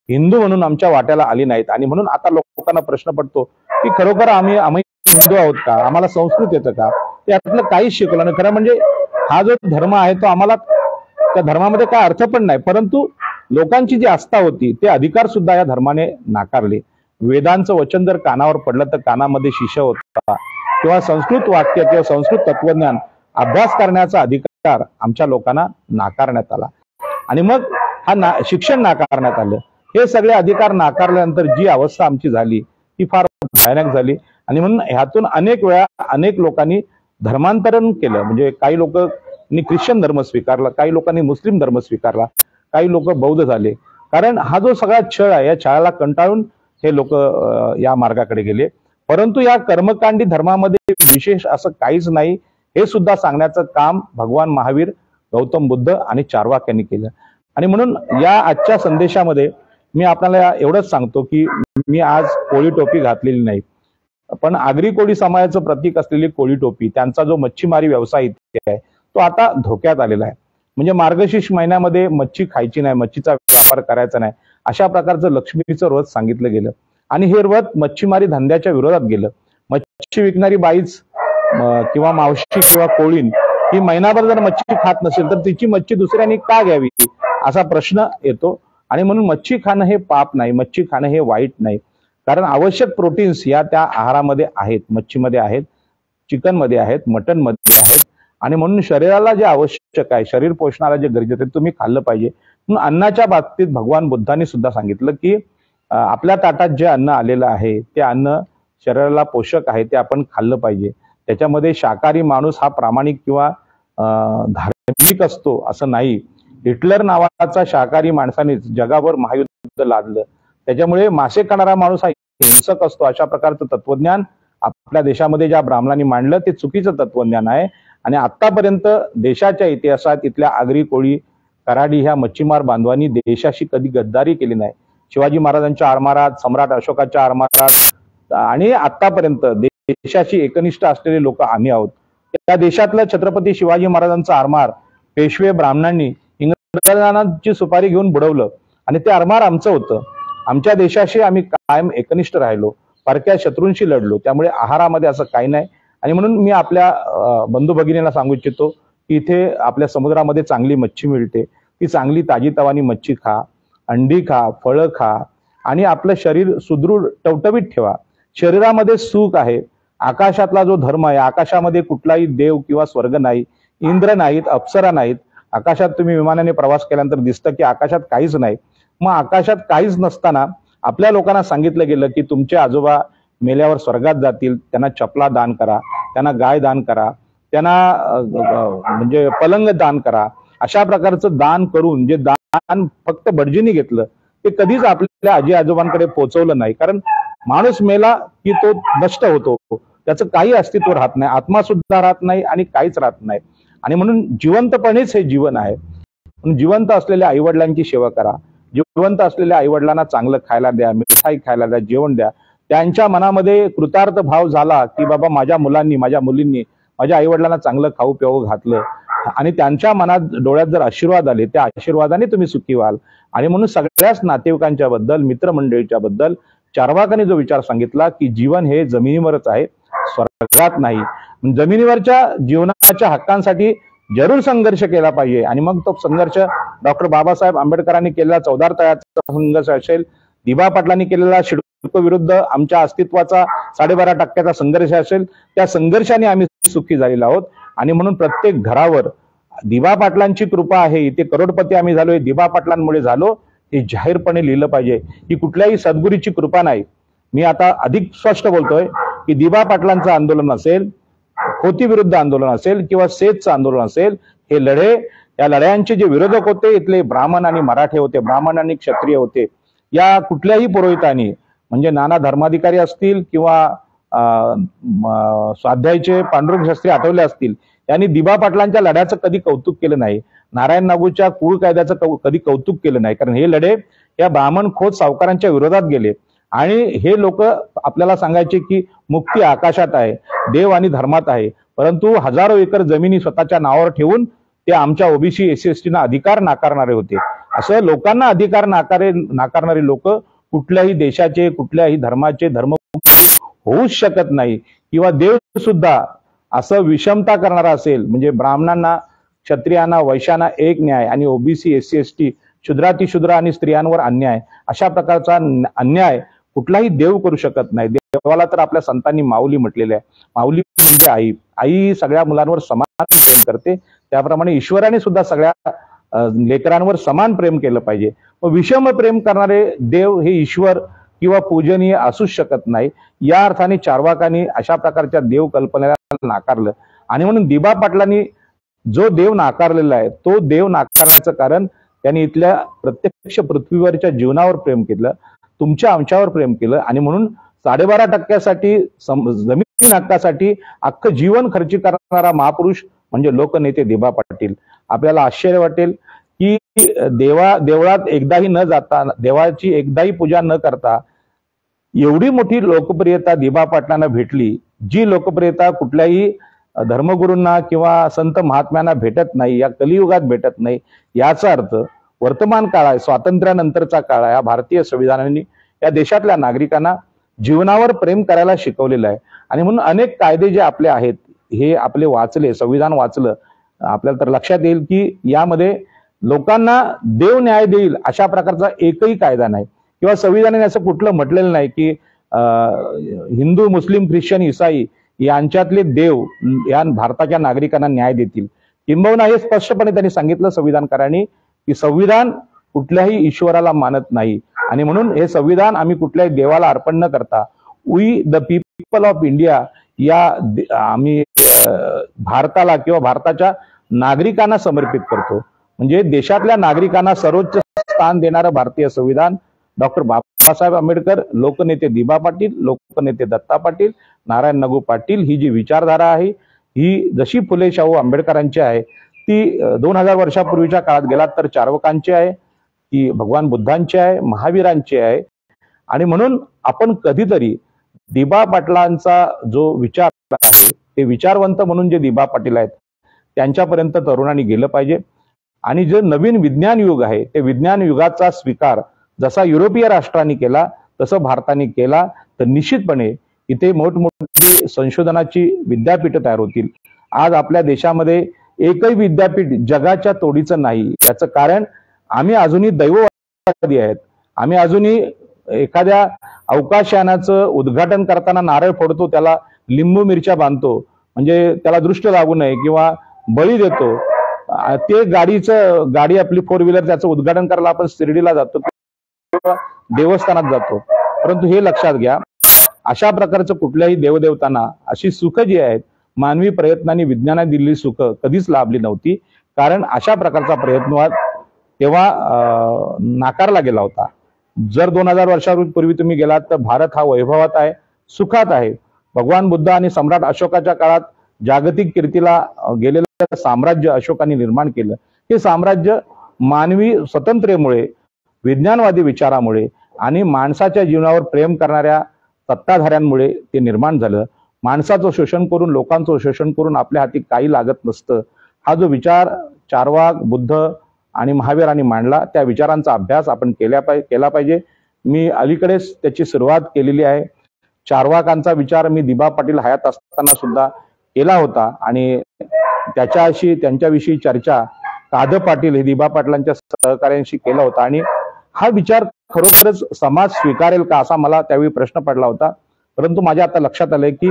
हिंदू म्हणून आमच्या वाट्याला आली नाहीत. आणि म्हणून आता लोकांना प्रश्न पडतो की खरोखर आम्ही हिंदू आहोत का, आम्हाला संस्कृत येतं का, यातलं काहीच शिकवलं नाही. खरं म्हणजे हा जो धर्म आहे तो आम्हाला त्या धर्मामध्ये काय अर्थ पण नाही, परंतु लोकांची जी आस्था होती ते अधिकार सुद्धा या धर्माने नाकारले. वेदांचं वचन जर कानावर पडलं तर कानामध्ये शिश होता, किंवा संस्कृत वाक्य किंवा संस्कृत तत्वज्ञान अभ्यास करण्याचा अधिकार आमच्या लोकांना नाकारण्यात आला आणि मग शिक्षण नाकारण्यात आलं। हे सगळे अधिकार नाकारल्यानंतर जी अवस्था आमची झाली ती फार भयानक झाली आणि म्हणून ह्यातून अनेक वेळा अनेक लोकांनी धर्मांतरण केलं। म्हणजे काही लोकांनी ख्रिश्चन धर्म स्वीकारला, काही लोकांनी मुस्लिम धर्म स्वीकारला, काही लोक बौद्ध झाले। कारण हा जो सगळा छळ आहे या छळाला कंटाळून हे लोक या मार्गाकडे गेले। परंतु या कर्मकांडी धर्मामध्ये विशेष असं काहीच नाही हे सुद्धा सांगण्याचं काम भगवान महावीर, गौतम बुद्ध आणि चार्वाक यांनी केलं। आणि म्हणून या आजच्या संदेशामध्ये मी आपल्याला एवढंच सांगतो की मी आज कोळी टोपी घातलेली नाही, पण आगरी कोळी समाजाचं प्रतीक असलेली कोळी टोपी, त्यांचा जो मच्छीमारी व्यवसाय इथे आहे तो आता धोक्यात आलेला आहे। म्हणजे मार्गशीर्ष महिन्यामध्ये मच्छी खायची नाही, मच्छीचा व्यापार करायचा नाही, अशा प्रकारचं लक्ष्मीचं व्रत सांगितलं गेलं आणि हे व्रत मच्छीमारी धंद्याच्या विरोधात गेलं। मच्छी विकणारी बाईच किंवा मावशी किंवा कोळीन ही महिनाभर जर मच्छी खात नसेल तर तिची मच्छी दुसऱ्यांनी का घ्यावी असा प्रश्न येतो। आणि म्हणून मच्छी खाणं हे पाप नाही, मच्छी खाणं हे वाईट नाही, कारण आवश्यक प्रोटीन्स या त्या आहारामध्ये आहेत, मच्छीमध्ये आहेत, चिकनमध्ये आहेत, मटनमध्ये आहेत आणि म्हणून शरीराला जे आवश्यक आहे, शरीर पोषणाला जे गरजेचं आहे तुम्ही खाल्लं पाहिजे। म्हणून अन्नाच्या बाबतीत भगवान बुद्धांनी सुद्धा सांगितलं की आपल्या ताटात जे अन्न आलेलं आहे ते अन्न शरीराला पोषक आहे, ते आपण खाल्लं पाहिजे। त्याच्यामध्ये शाकाहारी माणूस हा प्रामाणिक किंवा धार्मिक असतो असं नाही। हिटलर नावाचा शाकाहारी माणसाने जगावर महायुद्ध लादलं, त्याच्यामुळे मासे खाणारा माणूस हा हिंसक असतो अशा प्रकारचं तत्वज्ञान आपल्या देशामध्ये ज्या ब्राह्मणांनी मांडलं ते चुकीचं तत्वज्ञान आहे। आणि आतापर्यंत देशाच्या इतिहासात इथल्या आगरी कोळी कराडी ह्या मच्छीमार बांधवांनी देशाशी कधी गद्दारी केली नाही। शिवाजी महाराजांच्या आरमारात, सम्राट अशोकाच्या आरमारात आणि आतापर्यंत देशाशी एकनिष्ठ असलेले लोक आम्ही आहोत। त्या देशातलं छत्रपती शिवाजी महाराजांचा आरमार पेशवे ब्राह्मणांनी इंग्रजांची सुपारी घेऊन बुडवलं आणि ते आरमार आमचं होतं। आमच्या देशाशी आम्ही कायम एकनिष्ठ राहिलो, परक्या शत्रूंशी लढलो, त्यामुळे आहारामध्ये असं काही नाही। आणि म्हणून मी आपल्या बंधू भगिनींना सांगू इच्छितो की इथे आपल्या समुद्रामध्ये चांगली मच्छी मिळते, ती चांगली ताजी तवानी मच्छी खा, अंडी खा, फळं खा आणि आपलं शरीर सुदृढ टवटवीत ठेवा। शरीरामध्ये सुख आहे, आकाशातला जो धर्म आहे, आकाशामध्ये कुठलाही देव किंवा स्वर्ग नाही, इंद्र नाहीत, अप्सरा नाहीत। आकाशात तुम्ही विमानाने प्रवास केल्यानंतर दिसतं की आकाशात काहीच नाही। मग आकाशात काहीच नसताना आपल्या लोकांना सांगितलं गेलं की तुमचे आजोबा मेल्यावर स्वर्गात जातील, त्यांना चपला दान करा, त्यांना गाय दान करा, त्यांना म्हणजे पलंग दान करा। अशा प्रकारचं दान करून जे दान फक्त भटजींनी घेतलं ते कधीच आपल्या आजी आजोबांकडे पोहोचवलं नाही। कारण माणूस मेला की तो नष्ट होतो, त्याचं काही अस्तित्व राहत नाही, आत्मा सुद्धा राहत नाही आणि काहीच राहत नाही। आणि म्हणून जिवंतपणेच हे जीवन आहे। म्हणून जिवंत असलेल्या आईवडिलांची सेवा करा, जिवंत असलेल्या आईवडिलांना चांगलं खायला द्या, मिठाई खायला द्या, जेवण द्या। त्यांच्या मनामध्ये कृतार्थ भाव झाला की बाबा माझ्या मुलांनी, माझ्या मुलींनी माझ्या आईवडिलांना चांगलं खाऊ प्याऊ घातलं आणि त्यांच्या मनात डोळ्यात जर आशीर्वाद आले, त्या आशीर्वादाने तुम्ही सुखी व्हाल। आणि म्हणून सगळ्याच नातेवाईकांच्या बद्दल, मित्रमंडळीच्या बद्दल चार्वाकाने जो विचार सांगितला की जीवन हे जमिनीवरच आहे, स्वर्गात नाही। जमिनीवरच्या जीवनाच्या हक्कांसाठी जरूर संघर्ष केला पाहिजे आणि मग तो संघर्ष डॉक्टर बाबासाहेब आंबेडकरांनी केलेला 14 तळ्याचा संघर्ष असेल, दिबा पाटलांनी केलेला सिडको विरुद्ध आमच्या अस्तित्वाचा 12.5% संघर्ष असेल, त्या संघर्षाने आम्ही सुखी झालेलो आहोत। आणि म्हणून प्रत्येक घरावर दिबा पाटलांची कृपा आहे, इथे करोडपती आम्ही झालोय दिबा पाटलांमुळे झालो, हे जाहीरपणे लिहिलं पाहिजे। ही कुठल्याही सद्गुरूची कृपा नाही। मी आता अधिक स्पष्ट बोलतोय की दिबा पाटलांचं आंदोलन असेल, खोती विरुद्ध आंदोलन असेल किंवा सेजचं आंदोलन असेल, हे लढे, या लढ्यांचे जे विरोधक होते इथले ब्राह्मण आणि मराठे होते, ब्राह्मण आणि क्षत्रिय होते। या कुठल्याही पुरोहितांनी म्हणजे नाना धर्माधिकारी असतील किंवा स्वाध्यायचे पांडुरंग शास्त्री आठवले असतील, यांनी दिबा पाटलांच्या लढ्याचं कधी कौतुक केलं नाही, नारायण नागूच्या कुळ कायद्याचं कधी कौतुक केलं नाही। कारण हे लढे या ब्राह्मण खोत सावकारांच्या विरोधात गेले आणि हे लोक आपल्याला सांगायचे की मुक्ती आकाशात आहे, देव आणि धर्मात आहे, परंतु हजारो एकर जमिनी स्वतःच्या नावावर ठेवून ते आमच्या ओबीसी SC/ST ना अधिकार नाकारणारे होते। असं लोकांना अधिकार नाकारणारे लोक कुठल्याही देशाचे, कुठल्याही धर्माचे धर्ममुक्त होऊच शकत नाही। किंवा देव सुद्धा असं विषमता करणारा असेल, म्हणजे ब्राह्मणांना, क्षत्रियांना, वैश्यांना एक न्याय आणि ओबीसी SC/ST शूद्रातिशूद्र आणि स्त्रियांवर अन्याय, अशा प्रकारचा अन्याय कुठलाही देव करू शकत नाही। देवाला तर आपल्या संतांनी माऊली म्हटलेले आहे. माऊली म्हणजे आई. आई सगळ्या मुलांवर समान प्रेम करते, त्याप्रमाणे ईश्वराने सुद्धा सगळ्या लेकरांवर समान प्रेम केलं पाहिजे. मग विषम प्रेम करणारे देव हे ईश्वर किंवा पूजनीय असूच शकत नाही. या अर्थाने चार्वाकांनी अशा प्रकारच्या देव कल्पनेला नाकारलं आणि म्हणून दिबा पाटलांनी जो देव नाकारलेला आहे तो देव नाकारण्याचं कारण त्यांनी इथल्या प्रत्यक्ष पृथ्वीवरच्या जीवनावर प्रेम केलं, तुमच्या आमच्यावर प्रेम केलं आणि म्हणून 12.5% जमीन हक्कासाठी अख्खं जीवन खर्ची करणारा महापुरुष म्हणजे लोकनेते दिबा पाटील. आपल्याला आश्चर्य वाटेल की देवळात एकदाही न जाता, देवाची एकदाही पूजा न करता एवढी मोठी लोकप्रियता दिबा पाटलांना भेटली, जी लोकप्रियता कुठल्याही धर्मगुरूंना किंवा संत महात्म्यांना भेटत नाही, या कलियुगात भेटत नाही. याचा अर्थ वर्तमान काळ आहे, स्वातंत्र्यानंतरचा काळ आहे. भारतीय संविधानाने या देशातल्या नागरिकांना जीवनावर प्रेम करायला शिकवलेलं आहे आणि म्हणून अनेक कायदे जे आपले आहेत हे आपले वाचले, संविधान वाचलं, आपल्याला तर लक्षात येईल की यामध्ये लोकांना देव न्याय देईल अशा प्रकारचा एकही कायदा नाही किंवा संविधानाने असं कुठलं म्हटलेलं नाही की हिंदू, मुस्लिम, ख्रिश्चन, ईसाई यांच्यातले देव या भारताच्या नागरिकांना न्याय देतील. किंबहुना हे स्पष्टपणे त्यांनी सांगितलं संविधानकारांनी की संविधान कुठल्याही ईश्वराला मानत नाही आणि म्हणून हे संविधान आम्ही कुठल्याही देवाला अर्पण न करता we the people of India या आम्ही भारताला किंवा भारताच्या नागरिकांना समर्पित करतो. म्हणजे देशातल्या नागरिकांना सर्वोच्च स्थान देणारं भारतीय संविधान डॉक्टर बाबासाहेब आंबेडकर, लोकनेते दिबा पाटील, लोकनेते दत्ता पाटील, नारायण नगू पाटील ही जी विचारधारा आहे ही जशी फुले शाहू आंबेडकरांची आहे ती 2000 वर्षापूर्वीच्या काळात गेलात तर चार्वकांची आहे, ती भगवान बुद्धांची आहे, महावीरांची आहे. आणि म्हणून आपण कधीतरी दिबा पाटलांचा जो विचार आहे ते विचारवंत म्हणून जे दिबा पाटील आहेत त्यांच्यापर्यंत तरुणांनी गेलं पाहिजे आणि जे नवीन विज्ञान युग आहे ते विज्ञान युगाचा स्वीकार जसा युरोपीय राष्ट्रांनी केला तसं भारताने केला तर निश्चितपणे इथे मोठमोठी संशोधनाची विद्यापीठं तयार होतील. आज आपल्या देशामध्ये एकही विद्यापीठ जगाच्या तोडीचं नाही. याचं कारण आम्ही अजूनही दैववादी आहेत. आम्ही अजूनही एखाद्या अवकाशयानाचं उद्घाटन करताना नारळ फोडतो, त्याला लिंबू मिरच्या बांधतो म्हणजे त्याला दृष्ट लागू नये किंवा बळी देतो. ते गाडी आपली 4 व्हीलर त्याचं उद्घाटन करायला आपण शिर्डीला जातो किंवा देवस्थानात जातो. परंतु हे लक्षात घ्या, अशा प्रकारचं कुठल्याही देवदेवतांना अशी सुख जी आहेत मानवी प्रयत्नांनी विज्ञानाने दिलेली सुख कधीच लाभली नव्हती. कारण अशा प्रकारचा प्रयत्न तेव्हा नाकारला गेला होता. जर 2000 वर्षापूर्वी तुम्ही गेलात तर भारत हा वैभवात आहे, सुखात आहे. भगवान बुद्ध आणि सम्राट अशोकाच्या काळात जागतिक कीर्तीला गेलेलं साम्राज्य अशोकाने निर्माण केलं. हे साम्राज्य मानवी स्वतंत्रेमुळे, विज्ञानवादी विचारामुळे आणि माणसाच्या जीवनावर प्रेम करणाऱ्या सत्ताधाऱ्यांमुळे ते निर्माण झालं. माणसाचं शोषण करून, लोकांचं शोषण करून आपल्या हाती काही लागत नसतं, हा जो विचार चार्वाक, बुद्ध आणि महावीरांनी मांडला त्या विचारांचा अभ्यास आपण केला पाहिजे. मी अलीकडेच त्याची सुरुवात केलेली आहे. चार्वाकांचा विचार मी दिबा पाटील हयात असताना सुद्धा केला होता आणि त्यांच्याविषयी चर्चा काद पाटील हे दिबा पाटलांच्या सहकार्यांशी केला होता आणि हा विचार खरोखरच समाज स्वीकारेल का असा मला त्यावेळी प्रश्न पडला होता. परंतु माझ्या आता लक्षात आलंय की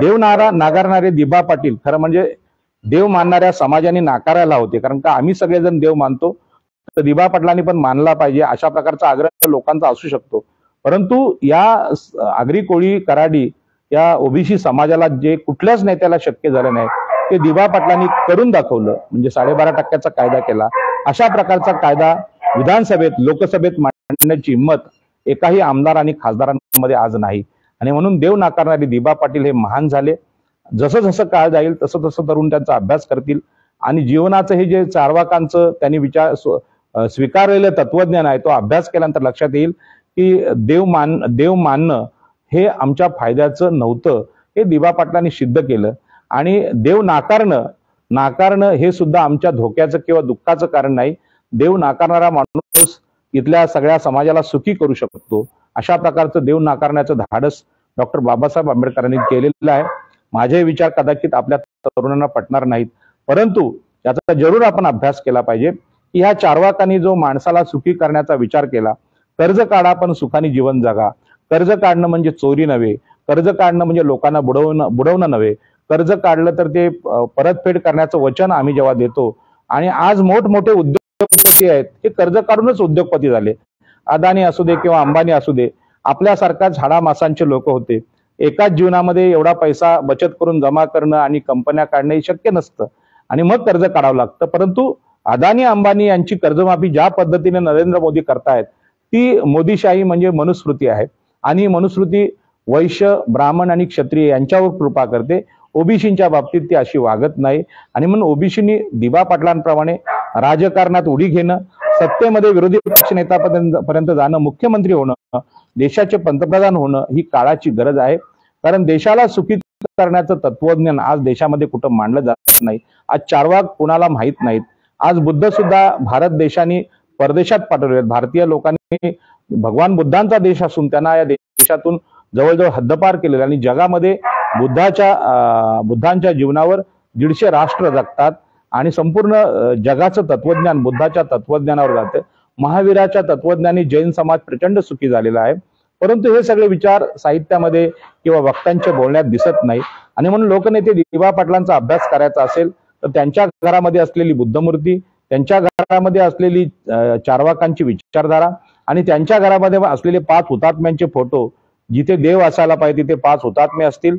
देव नाकारणारे दिबा पाटील खरं म्हणजे देव मानणाऱ्या समाजाने नाकारायला होते. कारण का आम्ही सगळेजण देव मानतो तर दिबा पाटलांनी पण मानला पाहिजे अशा प्रकारचा आग्रह लोकांचा असू शकतो. परंतु या आगरी कोळी कराडी या ओबीसी समाजाला जे कुठल्याच नेत्याला शक्य झालं नाही ते दिबा पाटलांनी करून दाखवलं. म्हणजे 12.5% कायदा केला. अशा प्रकारचा कायदा विधानसभेत, लोकसभेत मांडण्याची हिंमत एकाही आमदार आणि खासदारांमध्ये आज नाही आणि म्हणून देव नाकारणारे दिबा पाटील हे महान झाले. जसं जसं काळ जाईल तसं तसं तरुण त्यांचा अभ्यास करतील आणि जीवनाचं हे जे चार्वाकांचं त्यांनी विचार स्वीकारलेलं तत्वज्ञान आहे तो अभ्यास केल्यानंतर लक्षात येईल की देव मानणं हे आमच्या फायद्याचं नव्हतं, हे दिबा पाटलांनी सिद्ध केलं. आणि देव नाकारणं हे सुद्धा आमच्या धोक्याचं किंवा दुःखाचं कारण नाही. देव नाकारणारा माणूस इथल्या सगळ्या समाजाला सुखी करू शकतो. अशा प्रकारचं देव नाकारण्याचं धाडस डॉक्टर बाबासाहेब आंबेडकरांनी केलेलं आहे. माझे विचार कदाचित आपल्या तरुणांना पटणार नाहीत, परंतु याचा जरूर आपण अभ्यास केला पाहिजे की ह्या चार्वाकांनी जो माणसाला सुखी करण्याचा विचार केला, कर्ज काढा पण सुखाने जीवन जगा, कर्ज काढणं म्हणजे चोरी नव्हे, कर्ज काढणं म्हणजे लोकांना बुडवणं नव्हे. कर्ज काढलं तर ते परतफेड करण्याचं वचन आम्ही जेव्हा देतो, आणि आज मोठमोठे उद्योगपती आहेत हे कर्ज काढूनच उद्योगपती झाले. अदानी असू दे किंवा अंबानी असू दे, आपल्यासारखा झाडामासांचे लोक होते. एकाच जीवनामध्ये एवढा पैसा बचत करून जमा करणं आणि कंपन्या काढणं हे शक्य नसतं, आणि मग कर्ज काढावं लागतं. परंतु अदानी अंबानी यांची कर्जमाफी ज्या पद्धतीने नरेंद्र मोदी करतायत, ती मोदीशाही म्हणजे मनुस्मृती आहे. आणि मनुस्मृती वैश्य, ब्राह्मण आणि क्षत्रिय यांच्यावर कृपा करते. ओबीसींच्या बाबतीत ती अशी वागत नाही. आणि म्हणून ओबीसींनी दिबा पाटलांप्रमाणे राजकारणात उडी घेणं, सत्तेमध्ये विरोधी पक्षनेत्यापर्यंत जाणं, मुख्यमंत्री होणं, देशाचे पंतप्रधान होणं ही काळाची गरज आहे. कारण देशाला सुखी करण्याचं तत्वज्ञान आज देशामध्ये कुठं मांडलं जात नाही. आज चारवाक कुणाला माहीत नाहीत. आज बुद्ध सुद्धा भारत देशाने परदेशात पाठवले. भारतीय लोकांनी भगवान बुद्धांचा देश असून त्यांना या देशातून जवळजवळ हद्दपार केलेलं, आणि जगामध्ये बुद्धांच्या जीवनावर 150 राष्ट्र जगतात, आणि संपूर्ण जगाचं तत्वज्ञान बुद्धाच्या तत्वज्ञानावर जाते. महावीराच्या तत्वज्ञानी जैन समाज प्रचंड सुखी झालेला आहे. परंतु हे सगळे विचार साहित्यामध्ये किंवा वक्त्यांच्या बोलण्यात दिसत नाही. आणि म्हणून लोकनेते दिबा पाटलांचा अभ्यास करायचा असेल तर त्यांच्या घरामध्ये असलेली बुद्धमूर्ती, त्यांच्या घरामध्ये असलेली चारवाकांची विचारधारा, आणि त्यांच्या घरामध्ये असलेले 5 हुतात्म्यांचे फोटो, जिथे देव असायला पाहिजे तिथे 5 हुतात्मे असतील.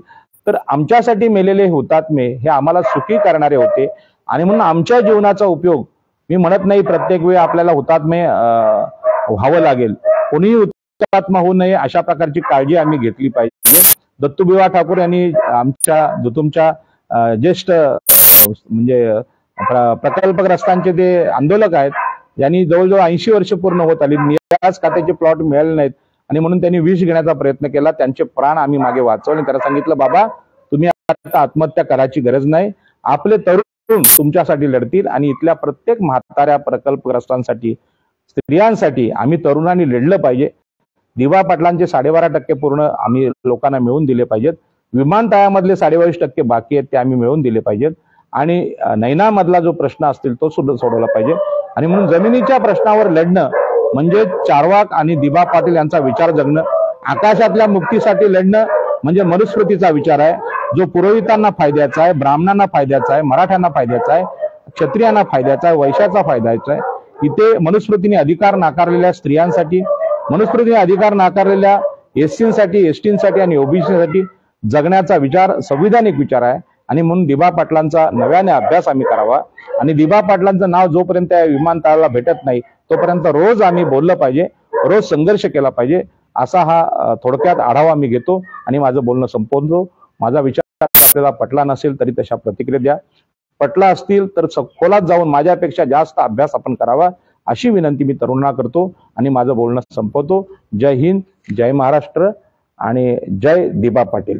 तर आमच्यासाठी मेलेले हुतात्मे हे आम्हाला सुखी करणारे होते. आणि म्हणून आमच्या जीवनाचा उपयोग, मी म्हणत नाही प्रत्येक वेळी आपल्याला हुतात्मे व्हावं लागेल, कोणीही हुतात्मा होऊ नये अशा प्रकारची काळजी आम्ही घेतली पाहिजे. दत्तूबिवा ठाकूर यांनी तुमच्या ज्येष्ठ म्हणजे प्रकल्पग्रस्तांचे ते आंदोलक आहेत, यांनी जवळजवळ 80 वर्ष पूर्ण होत आली, निराश खात्याचे प्लॉट मिळाले नाहीत, आणि म्हणून त्यांनी विष घेण्याचा प्रयत्न केला. त्यांचे प्राण आम्ही मागे वाचवले. त्याला सांगितलं, बाबा तुम्ही आता आत्महत्या करायची गरज नाही, आपले तरुण तुमच्यासाठी लढतील, आणि इथल्या प्रत्येक म्हाताऱ्या प्रकल्पग्रस्तांसाठी, स्त्रियांसाठी आम्ही तरुणांनी लढलं पाहिजे. दिबा पाटलांचे 12.5% पूर्ण आम्ही लोकांना मिळवून दिले पाहिजेत. विमानतळामधले 22% बाकी आहेत ते आम्ही मिळवून दिले पाहिजेत. आणि नैनामधला जो प्रश्न असतील तो सुद्धा सोडवला पाहिजे. आणि म्हणून जमिनीच्या प्रश्नावर लढणं म्हणजे चारवाक आणि दिबा पाटील यांचा विचार जगणं. आकाशातल्या मुक्तीसाठी लढणं म्हणजे मनुस्मृतीचा विचार आहे, जो पुरोहितांना फायद्याचा आहे, ब्राह्मणांना फायद्याचा आहे, मराठ्यांना फायद्याचा आहे, क्षत्रियांना फायद्याचा आहे, वैश्याचा फायद्याचा आहे. इथे मनुस्मृतीने अधिकार नाकारलेल्या स्त्रियांसाठी, मनुस्मृतीने अधिकार नाकारलेल्या एससीसाठी, एसटींसाठी आणि ओबीसीसाठी जगण्याचा विचार संविधानिक विचार आहे. आणि म्हणून दिबा पाटलांचा नव्याने अभ्यास आम्ही करावा. आणि दिबा पाटलांचं नाव जोपर्यंत या विमानतळाला भेटत नाही तोपर्यंत रोज आम्ही बोललं पाहिजे, रोज संघर्ष केला पाहिजे. असा हा थोडक्यात आढावा मी घेतो आणि माझं बोलणं संपवतो. माझा विचार आपल्याला पटला नसेल तरी तशा प्रतिक्रिया द्या, पटला असतील तर खोलात जाऊन माझ्यापेक्षा जास्त अभ्यास आपण करावा अशी विनंती मी तरुणांना करतो आणि माझं बोलणं संपवतो. जय हिंद, जय महाराष्ट्र आणि जय दिबा पाटील.